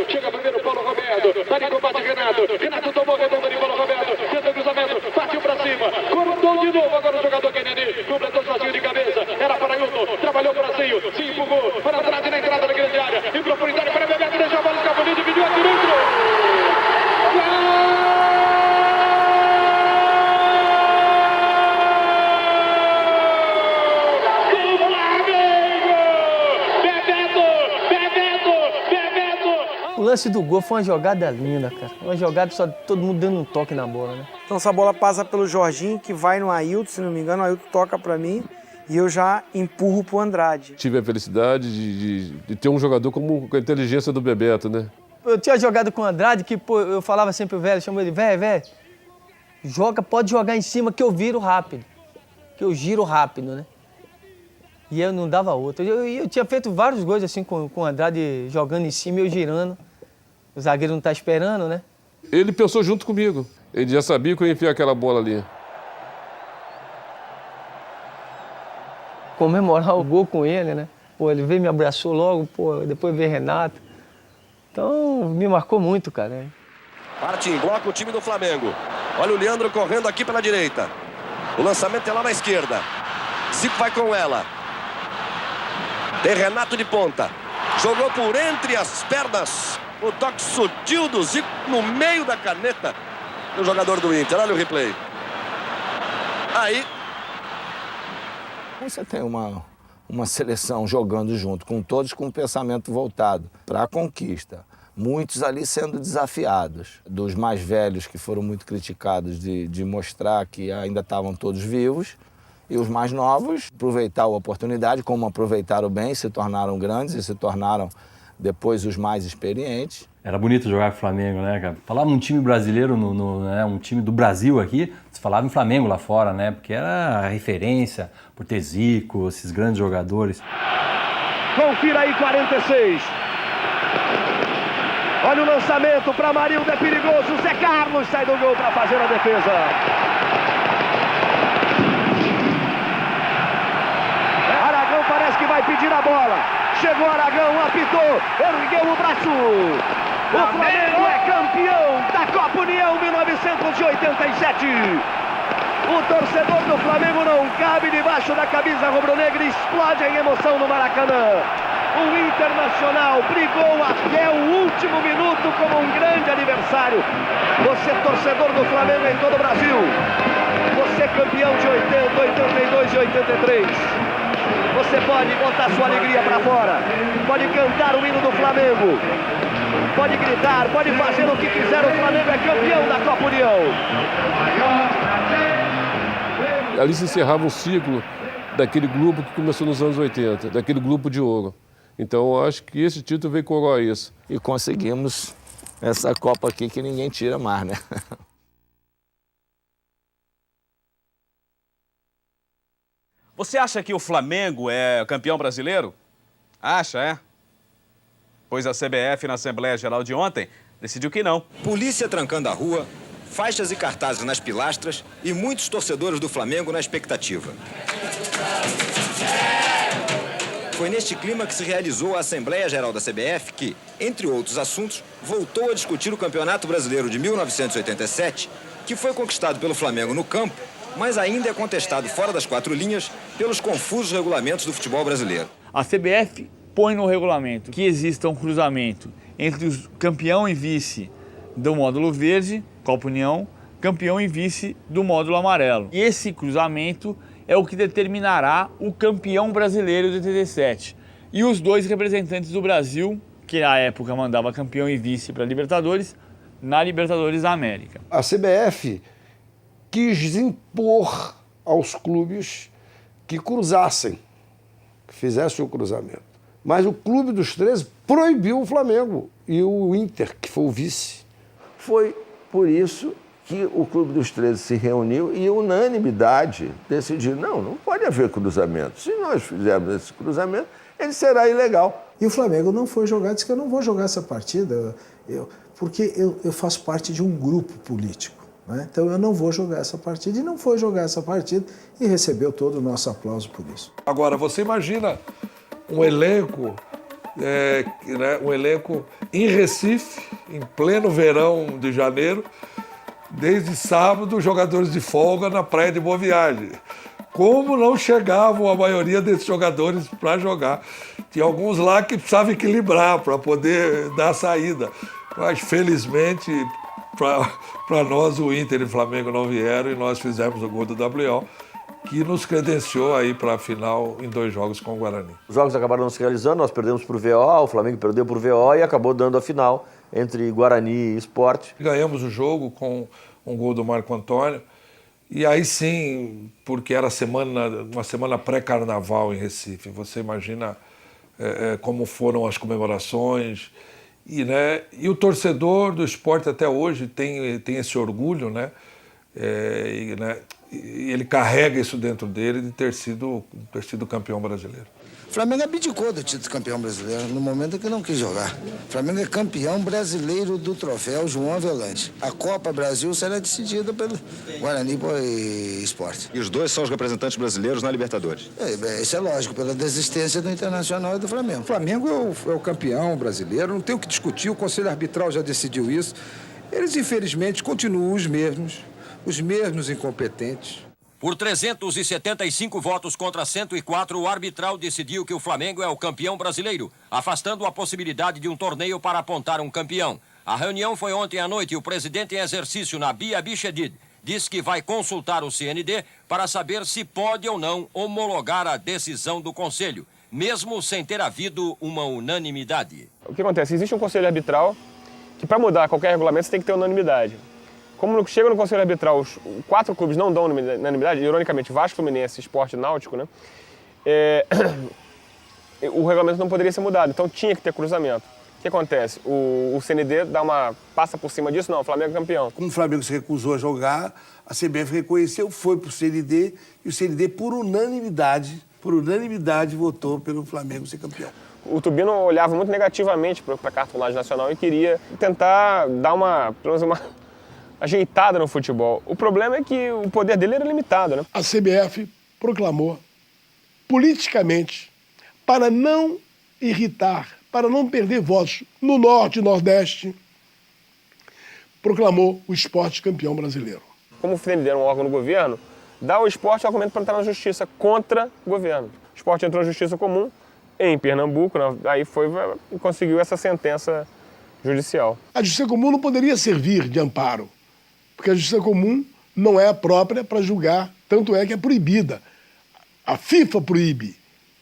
Chega primeiro Paulo Roberto, tá de combate Renato, Renato tomou redonda de Paulo Roberto, tenta o cruzamento, partiu pra cima, cortou de novo agora o jogador Kennedy, completou sozinho de cabeça, era para Ailton, trabalhou para Zinho, se empurrou, para trás e na entrada da grande área, em profundidade para Bebeto, deixou a bola escapar, dividiu, atirou, entrou! O lance do gol foi uma jogada linda, cara. Uma jogada só todo mundo dando um toque na bola, né? Então essa bola passa pelo Jorginho, que vai no Ailton, se não me engano, o Ailton toca pra mim e eu já empurro pro Andrade. Tive a felicidade de ter um jogador com a inteligência do Bebeto, né? Eu tinha jogado com o Andrade, que pô, eu falava sempre o velho, chamo ele, velho, joga, pode jogar em cima que eu viro rápido. Que eu giro rápido, né? E eu não dava outra. Eu tinha feito vários gols assim com o Andrade jogando em cima e eu girando. O zagueiro não tá esperando, né? Ele pensou junto comigo. Ele já sabia que eu ia enfiar aquela bola ali. Comemorar o gol com ele, né? Pô, ele veio e me abraçou logo, pô, depois veio Renato. Então, me marcou muito, cara. Parte em bloco o time do Flamengo. Olha o Leandro correndo aqui pela direita. O lançamento é lá na esquerda. Zico vai com ela. Tem Renato de ponta. Jogou por entre as pernas. O toque sutil do Zico no meio da caneta do jogador do Inter. Olha o replay. Aí. Você tem uma seleção jogando junto, com todos com o pensamento voltado para a conquista. Muitos ali sendo desafiados. Dos mais velhos, que foram muito criticados, de mostrar que ainda estavam todos vivos. E os mais novos, aproveitar a oportunidade, como aproveitaram bem, se tornaram grandes e se tornaram depois os mais experientes. Era bonito jogar com o Flamengo, né, cara? Falava um time brasileiro, né, um time do Brasil aqui, se falava em Flamengo lá fora, né? Porque era a referência por ter Zico, esses grandes jogadores. Confira aí, 46. Olha o lançamento para Marildo, é perigoso. Zé Carlos sai do gol para fazer a defesa. Aragão parece que vai pedir a bola. Chegou Aragão, apitou, ergueu o braço. O Flamengo é campeão da Copa União 1987. O torcedor do Flamengo não cabe debaixo da camisa rubro-negra e explode em emoção no Maracanã. O Internacional brigou até o último minuto como um grande adversário. Você, torcedor do Flamengo em todo o Brasil. Você, campeão de 80, 82 e 83. Você pode botar sua alegria para fora. Pode cantar o hino do Flamengo. Pode gritar, pode fazer o que quiser. O Flamengo é campeão da Copa União. Ali se encerrava um ciclo daquele grupo que começou nos anos 80, daquele grupo de ouro. Então, eu acho que esse título veio coroar isso. E conseguimos essa Copa aqui que ninguém tira mais, né? Você acha que o Flamengo é campeão brasileiro? Acha, é? Pois a CBF, na Assembleia Geral de ontem, decidiu que não. Polícia trancando a rua, faixas e cartazes nas pilastras e muitos torcedores do Flamengo na expectativa. Foi neste clima que se realizou a Assembleia Geral da CBF que, entre outros assuntos, voltou a discutir o Campeonato Brasileiro de 1987, que foi conquistado pelo Flamengo no campo, mas ainda é contestado fora das quatro linhas pelos confusos regulamentos do futebol brasileiro. A CBF põe no regulamento que exista um cruzamento entre o campeão e vice do módulo verde, Copa União, campeão e vice do módulo amarelo. E esse cruzamento é o que determinará o campeão brasileiro de 87. E os dois representantes do Brasil, que na época mandava campeão e vice para a Libertadores, na Libertadores da América. A CBF quis impor aos clubes que cruzassem, que fizessem o cruzamento. Mas o Clube dos 13 proibiu o Flamengo e o Inter, que foi o vice. Foi por isso que o Clube dos 13 se reuniu e, unanimidade, decidiu, não pode haver cruzamento. Se nós fizermos esse cruzamento, ele será ilegal. E o Flamengo não foi jogar, disse que eu não vou jogar essa partida, porque eu faço parte de um grupo político. Né? Então eu não vou jogar essa partida, e não foi jogar essa partida e recebeu todo o nosso aplauso por isso. Agora, você imagina um elenco, um elenco em Recife, em pleno verão de janeiro, desde sábado, jogadores de folga na praia de Boa Viagem. Como não chegavam a maioria desses jogadores para jogar? Tinha alguns lá que precisavam equilibrar para poder dar saída. Mas, felizmente, para nós, o Inter e o Flamengo não vieram e nós fizemos o gol do WO, que nos credenciou aí para a final em 2 jogos com o Guarani. Os jogos acabaram não se realizando, nós perdemos por VO, o Flamengo perdeu por VO e acabou dando a final entre Guarani e Sport. Ganhamos o jogo com um gol do Marco Antônio. E aí sim, porque era uma semana pré-carnaval em Recife. Você imagina como foram as comemorações. E o torcedor do Sport até hoje tem esse orgulho, né? E ele carrega isso dentro dele de ter sido campeão brasileiro. O Flamengo abdicou do título de campeão brasileiro no momento em que não quis jogar. O Flamengo é campeão brasileiro do troféu João Avelange. A Copa Brasil será decidida pelo Guarani e Sport. E os dois são os representantes brasileiros na Libertadores? Isso é lógico, pela desistência do Internacional e do Flamengo. O Flamengo é o campeão brasileiro, não tem o que discutir, o Conselho Arbitral já decidiu isso. Eles, infelizmente, continuam os mesmos incompetentes. Por 375 votos contra 104, o arbitral decidiu que o Flamengo é o campeão brasileiro, afastando a possibilidade de um torneio para apontar um campeão. A reunião foi ontem à noite e o presidente em exercício, Nabi Abichedid, disse que vai consultar o CND para saber se pode ou não homologar a decisão do Conselho, mesmo sem ter havido uma unanimidade. O que acontece? Existe um Conselho Arbitral que, para mudar qualquer regulamento, você tem que ter unanimidade. Como chega no Conselho Arbitral, os 4 clubes não dão unanimidade, ironicamente, Vasco, Fluminense, Sport e Náutico, né? O regulamento não poderia ser mudado, então tinha que ter cruzamento. O que acontece? O CND passa por cima disso, não, o Flamengo é campeão. Como o Flamengo se recusou a jogar, a CBF reconheceu, foi para o CND, e o CND, por unanimidade, votou pelo Flamengo ser campeão. O Tubino olhava muito negativamente para a cartolagem nacional e queria tentar dar pelo menos uma ajeitada no futebol. O problema é que o poder dele era limitado, né? A CBF proclamou politicamente, para não irritar, para não perder votos no Norte e Nordeste, proclamou o Sport campeão brasileiro. Como o FND era um órgão do governo, dá ao Sport o argumento para entrar na justiça contra o governo. O Sport entrou na justiça comum em Pernambuco, aí foi e conseguiu essa sentença judicial. A justiça comum não poderia servir de amparo, porque a justiça comum não é a própria para julgar, tanto é que é proibida. A FIFA proíbe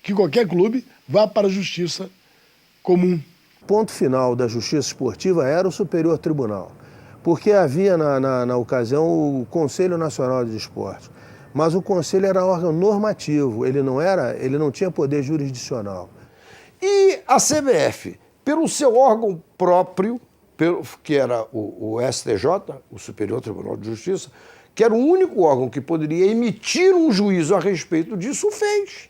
que qualquer clube vá para a justiça comum. O ponto final da justiça esportiva era o Superior Tribunal, porque havia na ocasião o Conselho Nacional de Esporte, mas o Conselho era órgão normativo, ele não tinha poder jurisdicional. E a CBF, pelo seu órgão próprio, que era o STJ, o Superior Tribunal de Justiça, que era o único órgão que poderia emitir um juízo a respeito disso, fez.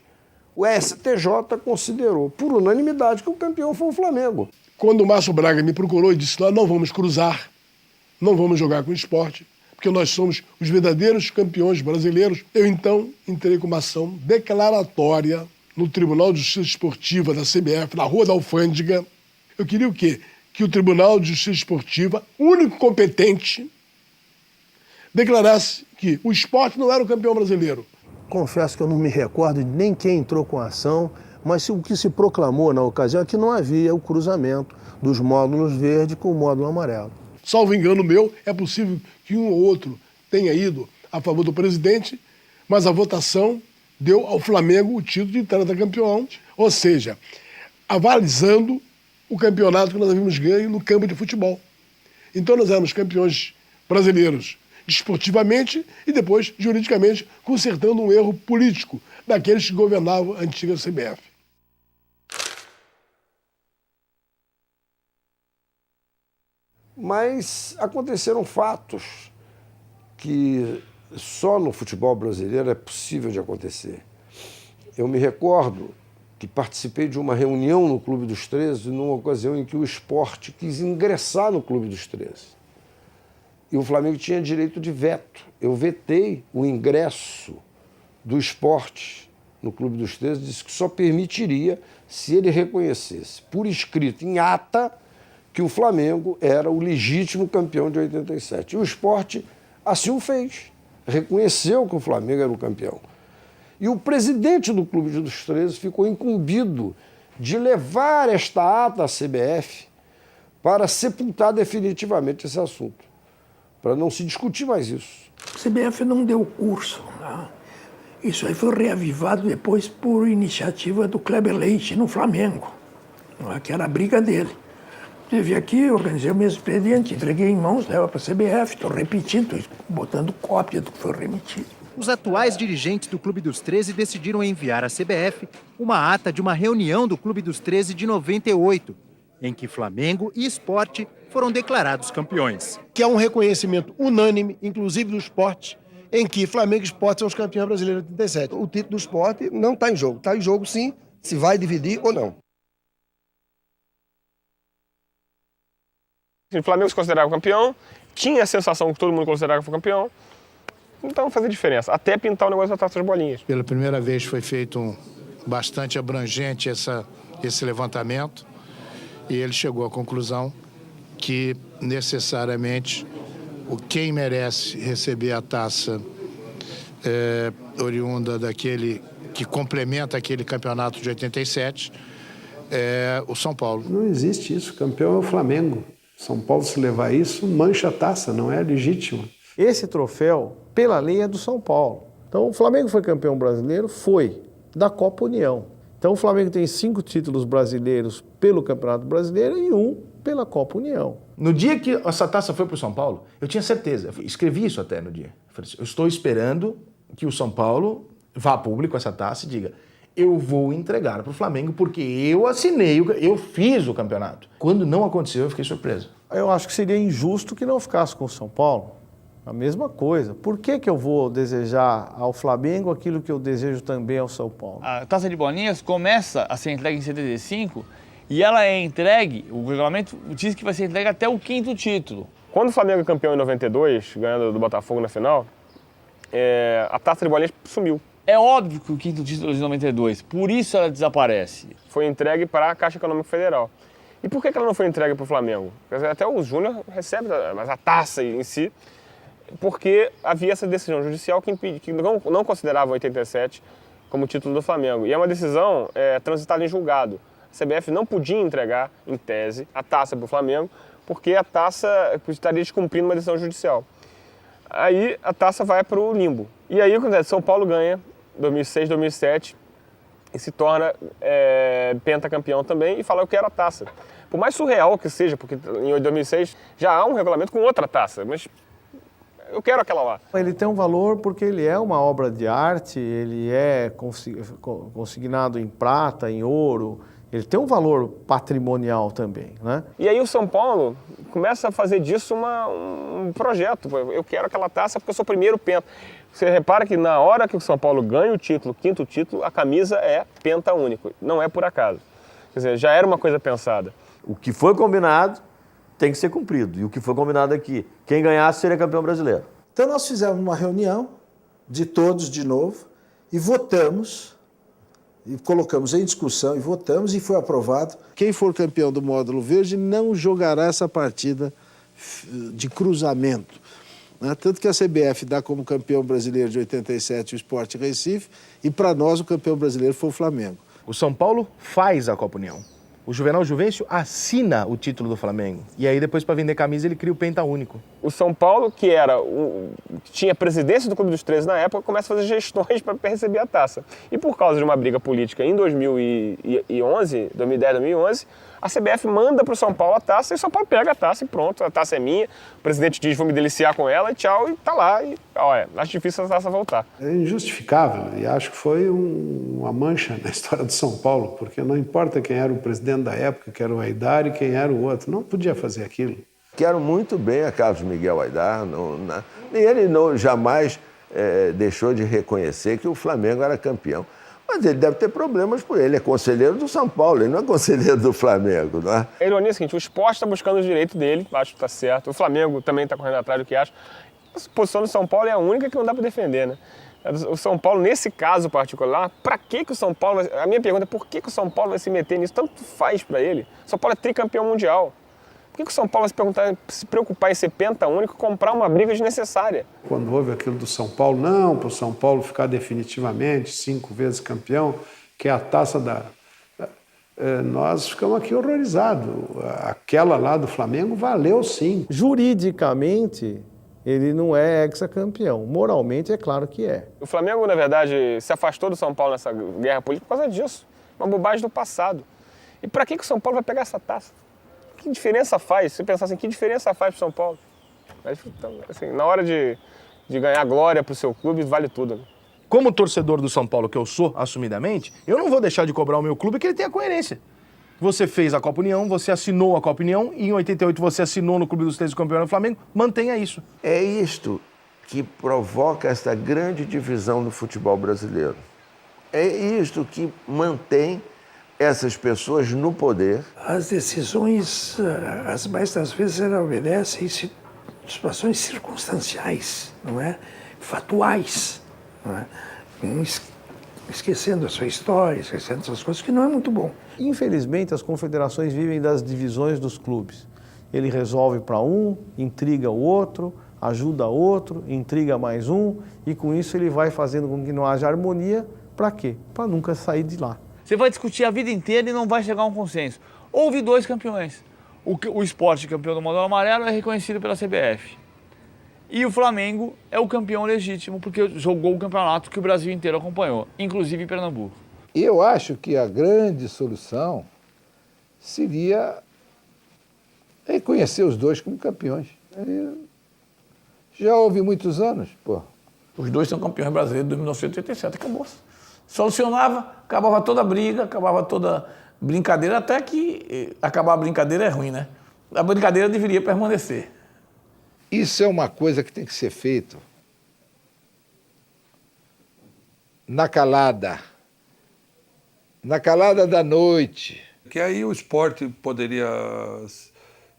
O STJ considerou, por unanimidade, que o campeão foi o Flamengo. Quando o Márcio Braga me procurou e disse, nós não vamos cruzar, não vamos jogar com esporte, porque nós somos os verdadeiros campeões brasileiros, eu então entrei com uma ação declaratória no Tribunal de Justiça Esportiva da CBF, na Rua da Alfândega. Eu queria o quê? Que o Tribunal de Justiça Esportiva, único competente, declarasse que o esporte não era o campeão brasileiro. Confesso que eu não me recordo de nem quem entrou com a ação, mas o que se proclamou na ocasião é que não havia o cruzamento dos módulos verde com o módulo amarelo. Salvo engano meu, é possível que um ou outro tenha ido a favor do presidente, mas a votação deu ao Flamengo o título de tetracampeão, ou seja, avalizando o campeonato que nós havíamos ganho no campo de futebol. Então nós éramos campeões brasileiros desportivamente e depois, juridicamente, consertando um erro político daqueles que governavam a antiga CBF. Mas aconteceram fatos que só no futebol brasileiro é possível de acontecer. Eu me recordo que participei de uma reunião no Clube dos 13, numa ocasião em que o esporte quis ingressar no Clube dos 13. E o Flamengo tinha direito de veto. Eu vetei o ingresso do esporte no Clube dos 13, disse que só permitiria se ele reconhecesse, por escrito, em ata, que o Flamengo era o legítimo campeão de 87. E o esporte assim o fez. Reconheceu que o Flamengo era o campeão. E o presidente do Clube dos 13 ficou incumbido de levar esta ata à CBF para sepultar definitivamente esse assunto, para não se discutir mais isso. A CBF não deu curso. Né? Isso aí foi reavivado depois por iniciativa do Kleber Leite no Flamengo, né? Que era a briga dele. Teve aqui, organizei o mesmo expediente, entreguei em mãos, leva para a CBF, estou repetindo, estou botando cópia do que foi remetido. Os atuais dirigentes do Clube dos 13 decidiram enviar à CBF uma ata de uma reunião do Clube dos 13 de 98, em que Flamengo e Sport foram declarados campeões. Que é um reconhecimento unânime, inclusive do esporte, em que Flamengo e Sport são os campeões brasileiros de 87. O título do esporte não está em jogo. Está em jogo, sim, se vai dividir ou não. O Flamengo se considerava campeão, tinha a sensação que todo mundo considerava que foi campeão, então não fazia diferença, até pintar o negócio da taça das bolinhas. Pela primeira vez foi feito bastante abrangente esse levantamento e ele chegou à conclusão que necessariamente quem merece receber a taça oriunda daquele que complementa aquele campeonato de 87 é o São Paulo. Não existe isso, campeão é o Flamengo. São Paulo, se levar isso, mancha a taça, não é legítimo. Esse troféu, pela lei, é do São Paulo. Então, o Flamengo foi campeão brasileiro, foi da Copa União. Então, o Flamengo tem 5 títulos brasileiros pelo Campeonato Brasileiro e 1 pela Copa União. No dia que essa taça foi para o São Paulo, eu tinha certeza, eu escrevi isso até no dia. Eu falei assim, eu estou esperando que o São Paulo vá a público essa taça e diga: eu vou entregar para o Flamengo porque eu assinei, eu fiz o campeonato. Quando não aconteceu, eu fiquei surpreso. Eu acho que seria injusto que não ficasse com o São Paulo. A mesma coisa. Por que eu vou desejar ao Flamengo aquilo que eu desejo também ao São Paulo? A taça de bolinhas começa a ser entregue em 75 e ela é entregue, o regulamento diz que vai ser entregue até o 5º título. Quando o Flamengo é campeão em 92, ganhando do Botafogo na final, a taça de bolinhas sumiu. É óbvio que o 5º título é de 92, por isso ela desaparece. Foi entregue para a Caixa Econômica Federal. E por que ela não foi entregue para o Flamengo? Até o Júnior recebe, mas a taça em si, porque havia essa decisão judicial que não considerava 87 como título do Flamengo. E é uma decisão transitada em julgado. A CBF não podia entregar, em tese, a taça para o Flamengo, porque a taça estaria descumprindo uma decisão judicial. Aí a taça vai para o limbo. E aí acontece, São Paulo ganha 2006, 2007 e se torna pentacampeão também e fala: eu quero a taça. Por mais surreal que seja, porque em 2006 já há um regulamento com outra taça, mas eu quero aquela lá. Ele tem um valor porque ele é uma obra de arte, ele é consignado em prata, em ouro, ele tem um valor patrimonial também, né? E aí o São Paulo começa a fazer disso um projeto. Eu quero aquela taça porque eu sou o primeiro penta. Você repara que na hora que o São Paulo ganha o título, o 5º título, a camisa é pentaúnico. Não é por acaso. Quer dizer, já era uma coisa pensada. O que foi combinado tem que ser cumprido. E o que foi combinado aqui, quem ganhasse seria campeão brasileiro. Então nós fizemos uma reunião de todos de novo e votamos, e colocamos em discussão e votamos e foi aprovado. Quem for campeão do módulo verde não jogará essa partida de cruzamento. Né? Tanto que a CBF dá como campeão brasileiro de 87 o Sport Recife e para nós o campeão brasileiro foi o Flamengo. O São Paulo faz a Copa União. O Juvenal Juvencio assina o título do Flamengo. E aí depois, para vender camisa, ele cria o pentaúnico. O São Paulo, que tinha presidência do Clube dos 13 na época, começa a fazer gestões para receber a taça. E por causa de uma briga política em 2010, 2011, a CBF manda para o São Paulo a taça e o São Paulo pega a taça e pronto, a taça é minha. O presidente diz, vou me deliciar com ela e tchau, e tá lá. E, acho difícil essa taça voltar. É injustificável e acho que foi uma mancha na história do São Paulo, porque não importa quem era o presidente da época, que era o Aidar e quem era o outro, não podia fazer aquilo. Quero muito bem a Carlos Miguel Aidar, ele jamais deixou de reconhecer que o Flamengo era campeão. Mas ele deve ter problemas por ele é conselheiro do São Paulo, ele não é conselheiro do Flamengo, não é? A ironia é a seguinte, o Sport está buscando o direito dele, acho que está certo, o Flamengo também está correndo atrás do que acha. A posição do São Paulo é a única que não dá para defender, né? O São Paulo, nesse caso particular, para que o São Paulo... A minha pergunta é por que o São Paulo vai se meter nisso? Tanto faz para ele. O São Paulo é tricampeão mundial. Por que o São Paulo vai se preocupar em ser pentaúnico e comprar uma briga desnecessária? Quando houve aquilo do São Paulo, não, para o São Paulo ficar definitivamente 5 vezes campeão, que é a taça da... Nós ficamos aqui horrorizados. Aquela lá do Flamengo valeu sim. Juridicamente, ele não é hexacampeão. Moralmente, é claro que é. O Flamengo, na verdade, se afastou do São Paulo nessa guerra política por causa disso. Uma bobagem do passado. E para que o São Paulo vai pegar essa taça? Que diferença faz? Se pensar assim, que diferença faz para o São Paulo? Então, assim, na hora de ganhar glória para o seu clube, vale tudo. Né? Como torcedor do São Paulo, que eu sou, assumidamente, eu não vou deixar de cobrar o meu clube que ele tenha coerência. Você fez a Copa União, você assinou a Copa União, e em 88 você assinou no Clube dos 13 campeão do Flamengo, mantenha isso. É isto que provoca essa grande divisão no futebol brasileiro. É isto que mantém essas pessoas no poder. As decisões, as mais das vezes, elas obedecem situações circunstanciais, não é? Fatuais, não é? Esquecendo a sua história, esquecendo essas coisas, que não é muito bom. Infelizmente, as confederações vivem das divisões dos clubes. Ele resolve para um, intriga o outro, ajuda outro, intriga mais um, e com isso ele vai fazendo com que não haja harmonia. Para quê? Para nunca sair de lá. Você vai discutir a vida inteira e não vai chegar a um consenso. Houve 2 campeões. O Sport, campeão do módulo amarelo, é reconhecido pela CBF. E o Flamengo é o campeão legítimo, porque jogou o campeonato que o Brasil inteiro acompanhou, inclusive em Pernambuco. Eu acho que a grande solução seria reconhecer os 2 como campeões. Já houve muitos anos, pô. Os 2 são campeões brasileiros de 1987, acabou. Solucionava, acabava toda a briga, acabava toda brincadeira, até que acabar a brincadeira é ruim, né? A brincadeira deveria permanecer. Isso é uma coisa que tem que ser feito na calada da noite. Que aí o esporte poderia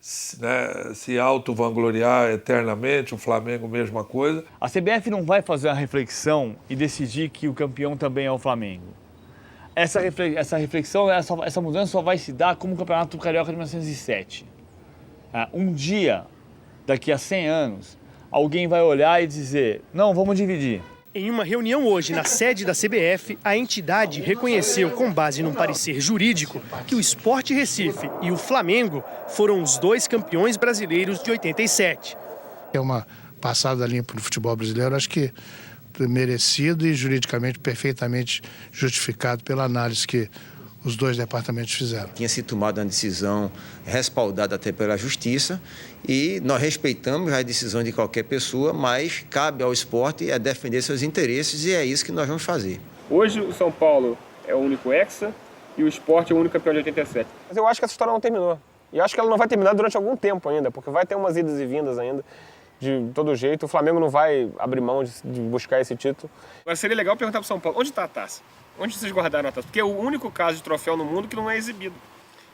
se auto-vangloriar eternamente, o Flamengo mesma coisa. A CBF não vai fazer uma reflexão e decidir que o campeão também é o Flamengo. Essa reflexão, essa mudança só vai se dar como o Campeonato Carioca de 1907. Um dia, daqui a 100 anos, alguém vai olhar e dizer, não, vamos dividir. Em uma reunião hoje na sede da CBF, a entidade reconheceu, com base num parecer jurídico, que o Sport Recife e o Flamengo foram os 2 campeões brasileiros de 87. É uma passada limpa no futebol brasileiro, acho que merecido e juridicamente perfeitamente justificado pela análise que os 2 departamentos fizeram. Tinha sido tomada uma decisão respaldada até pela Justiça e nós respeitamos a decisão de qualquer pessoa, mas cabe ao esporte defender seus interesses e é isso que nós vamos fazer. Hoje o São Paulo é o único hexa e o Sport é o único campeão de 87. Mas eu acho que essa história não terminou. E acho que ela não vai terminar durante algum tempo ainda, porque vai ter umas idas e vindas ainda, de todo jeito. O Flamengo não vai abrir mão de buscar esse título. Agora seria legal perguntar para o São Paulo, onde está a taça? Onde vocês guardaram a taça? Porque é o único caso de troféu no mundo que não é exibido.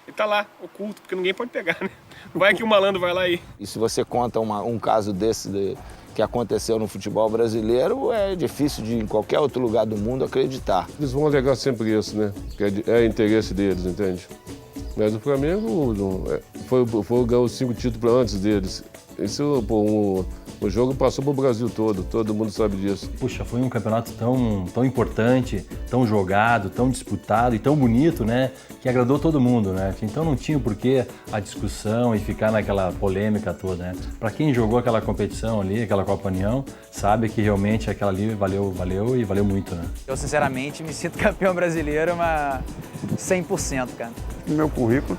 Ele está lá, oculto, porque ninguém pode pegar, né? Vai que o malandro vai lá E se você conta um caso desse que aconteceu no futebol brasileiro, é difícil de em qualquer outro lugar do mundo acreditar. Eles vão alegar sempre isso, né? Que é interesse deles, entende? Mas o Flamengo ganhou os 5 títulos antes deles. Isso, o jogo passou pro Brasil todo mundo sabe disso. Puxa, foi um campeonato tão importante, tão jogado, tão disputado e tão bonito, né? Que agradou todo mundo, né? Então não tinha porquê a discussão e ficar naquela polêmica toda, né? Para quem jogou aquela competição ali, aquela Copa União, sabe que realmente aquela ali valeu e valeu muito, né? Eu, sinceramente, me sinto campeão brasileiro, mas 100%, cara. No meu currículo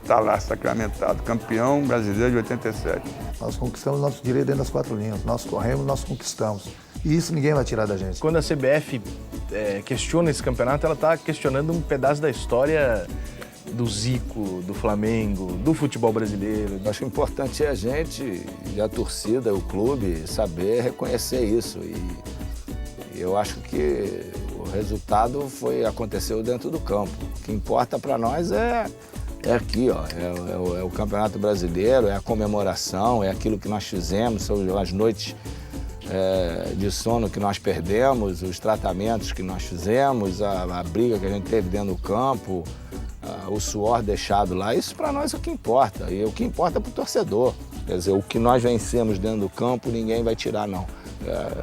tá lá sacramentado, campeão brasileiro de 87. Nós conquistamos nosso direito dentro das 4 linhas, nós corremos, nós conquistamos. E isso ninguém vai tirar da gente. Quando a CBF questiona esse campeonato, ela está questionando um pedaço da história do Zico, do Flamengo, do futebol brasileiro. Acho que o importante é a gente, e a torcida, o clube, saber reconhecer isso. E eu acho que o resultado aconteceu dentro do campo. O que importa para nós é aqui, ó, é o Campeonato Brasileiro, é a comemoração, é aquilo que nós fizemos, são as noites de sono que nós perdemos, os tratamentos que nós fizemos, a briga que a gente teve dentro do campo, o suor deixado lá. Isso para nós é o que importa, e o que importa é para o torcedor. Quer dizer, o que nós vencemos dentro do campo, ninguém vai tirar, não.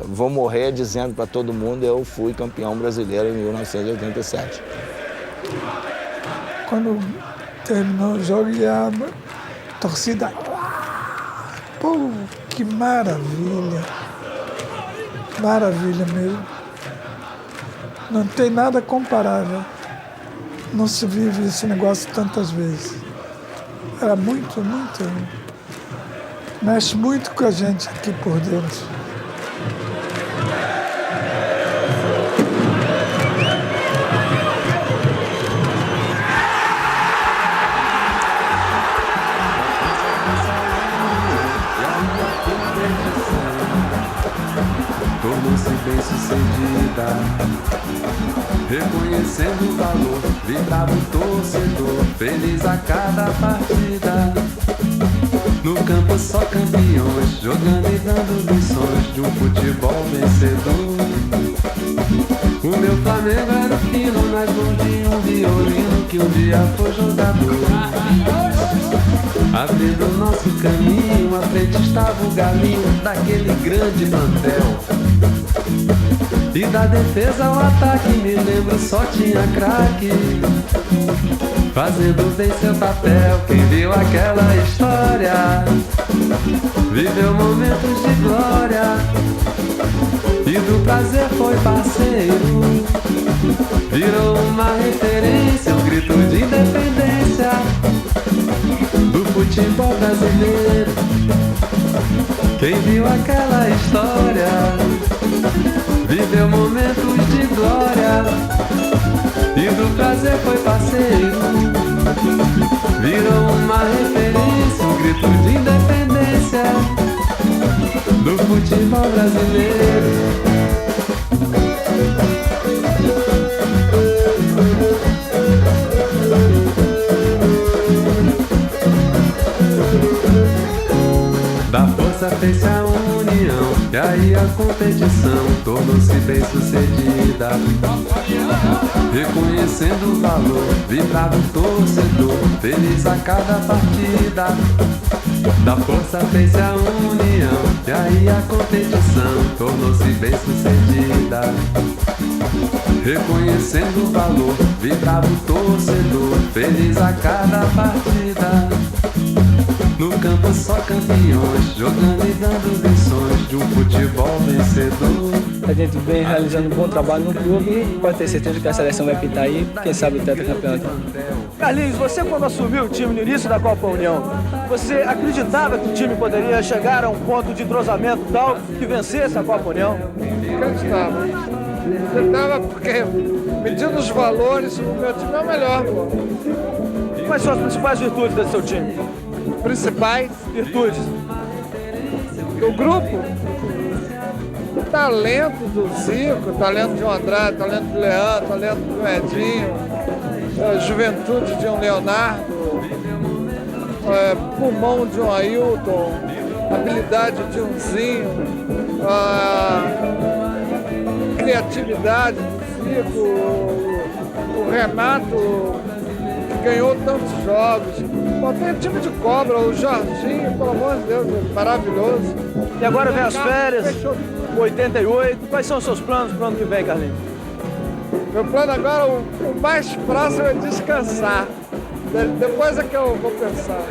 Vou morrer dizendo para todo mundo, eu fui campeão brasileiro em 1987. Quando terminou o jogo e a torcida... Pô, que maravilha! Maravilha mesmo. Não tem nada comparável. Não se vive esse negócio tantas vezes. Era muito... Mexe muito com a gente aqui por dentro. Tornou-se bem-sucedida, reconhecendo o valor, vibrava o torcedor, feliz a cada partida. No campo só campeões, jogando e dando lições de um futebol vencedor. O meu Flamengo era o fino nas mãos de um violino que um dia foi jogador. Abrindo o nosso caminho, à frente estava o galinho daquele grande plantel. E da defesa ao ataque, me lembro, só tinha craque, fazendo bem seu papel. Quem viu aquela história viveu momentos de glória, e do prazer foi parceiro, virou uma referência, um grito de independência do futebol brasileiro. Quem viu aquela história viveu momentos de glória, e do prazer foi parceiro, virou uma referência, um grito de independência do futebol brasileiro. Da força fez-se a união, e aí a competição tornou-se bem sucedida. Reconhecendo o valor, vibrava o torcedor, feliz a cada partida. Da força fez-se a união, e aí a competição tornou-se bem sucedida. Reconhecendo o valor, vibrava o torcedor, feliz a cada partida. No campo só campeões, jogando e dando lições de um futebol vencedor. A gente vem realizando um bom trabalho no clube e pode ter certeza que a seleção vai pintar aí, quem sabe o tetracampeonato. Carlinhos, você quando assumiu o time no início da Copa União, você acreditava que o time poderia chegar a um ponto de entrosamento tal que vencesse a Copa União? Acreditava. Acreditava porque, medindo os valores, o meu time é o melhor. Quais são as principais virtudes desse seu time? Principais virtudes do grupo? O talento do Zico, o talento de um Andrade, o talento do Leandro, o talento do Edinho, a juventude de um Leonardo, pulmão de um Ailton, habilidade de um Zinho, a criatividade do Zico, o Renato, que ganhou tantos jogos. Bom, tem o time de cobra, o Jorginho, pelo amor de Deus, maravilhoso. E agora vem as férias, 88. Quais são os seus planos para o ano que vem, Carlinhos? Meu plano agora, o mais próximo é descansar. Depois é que eu vou pensar.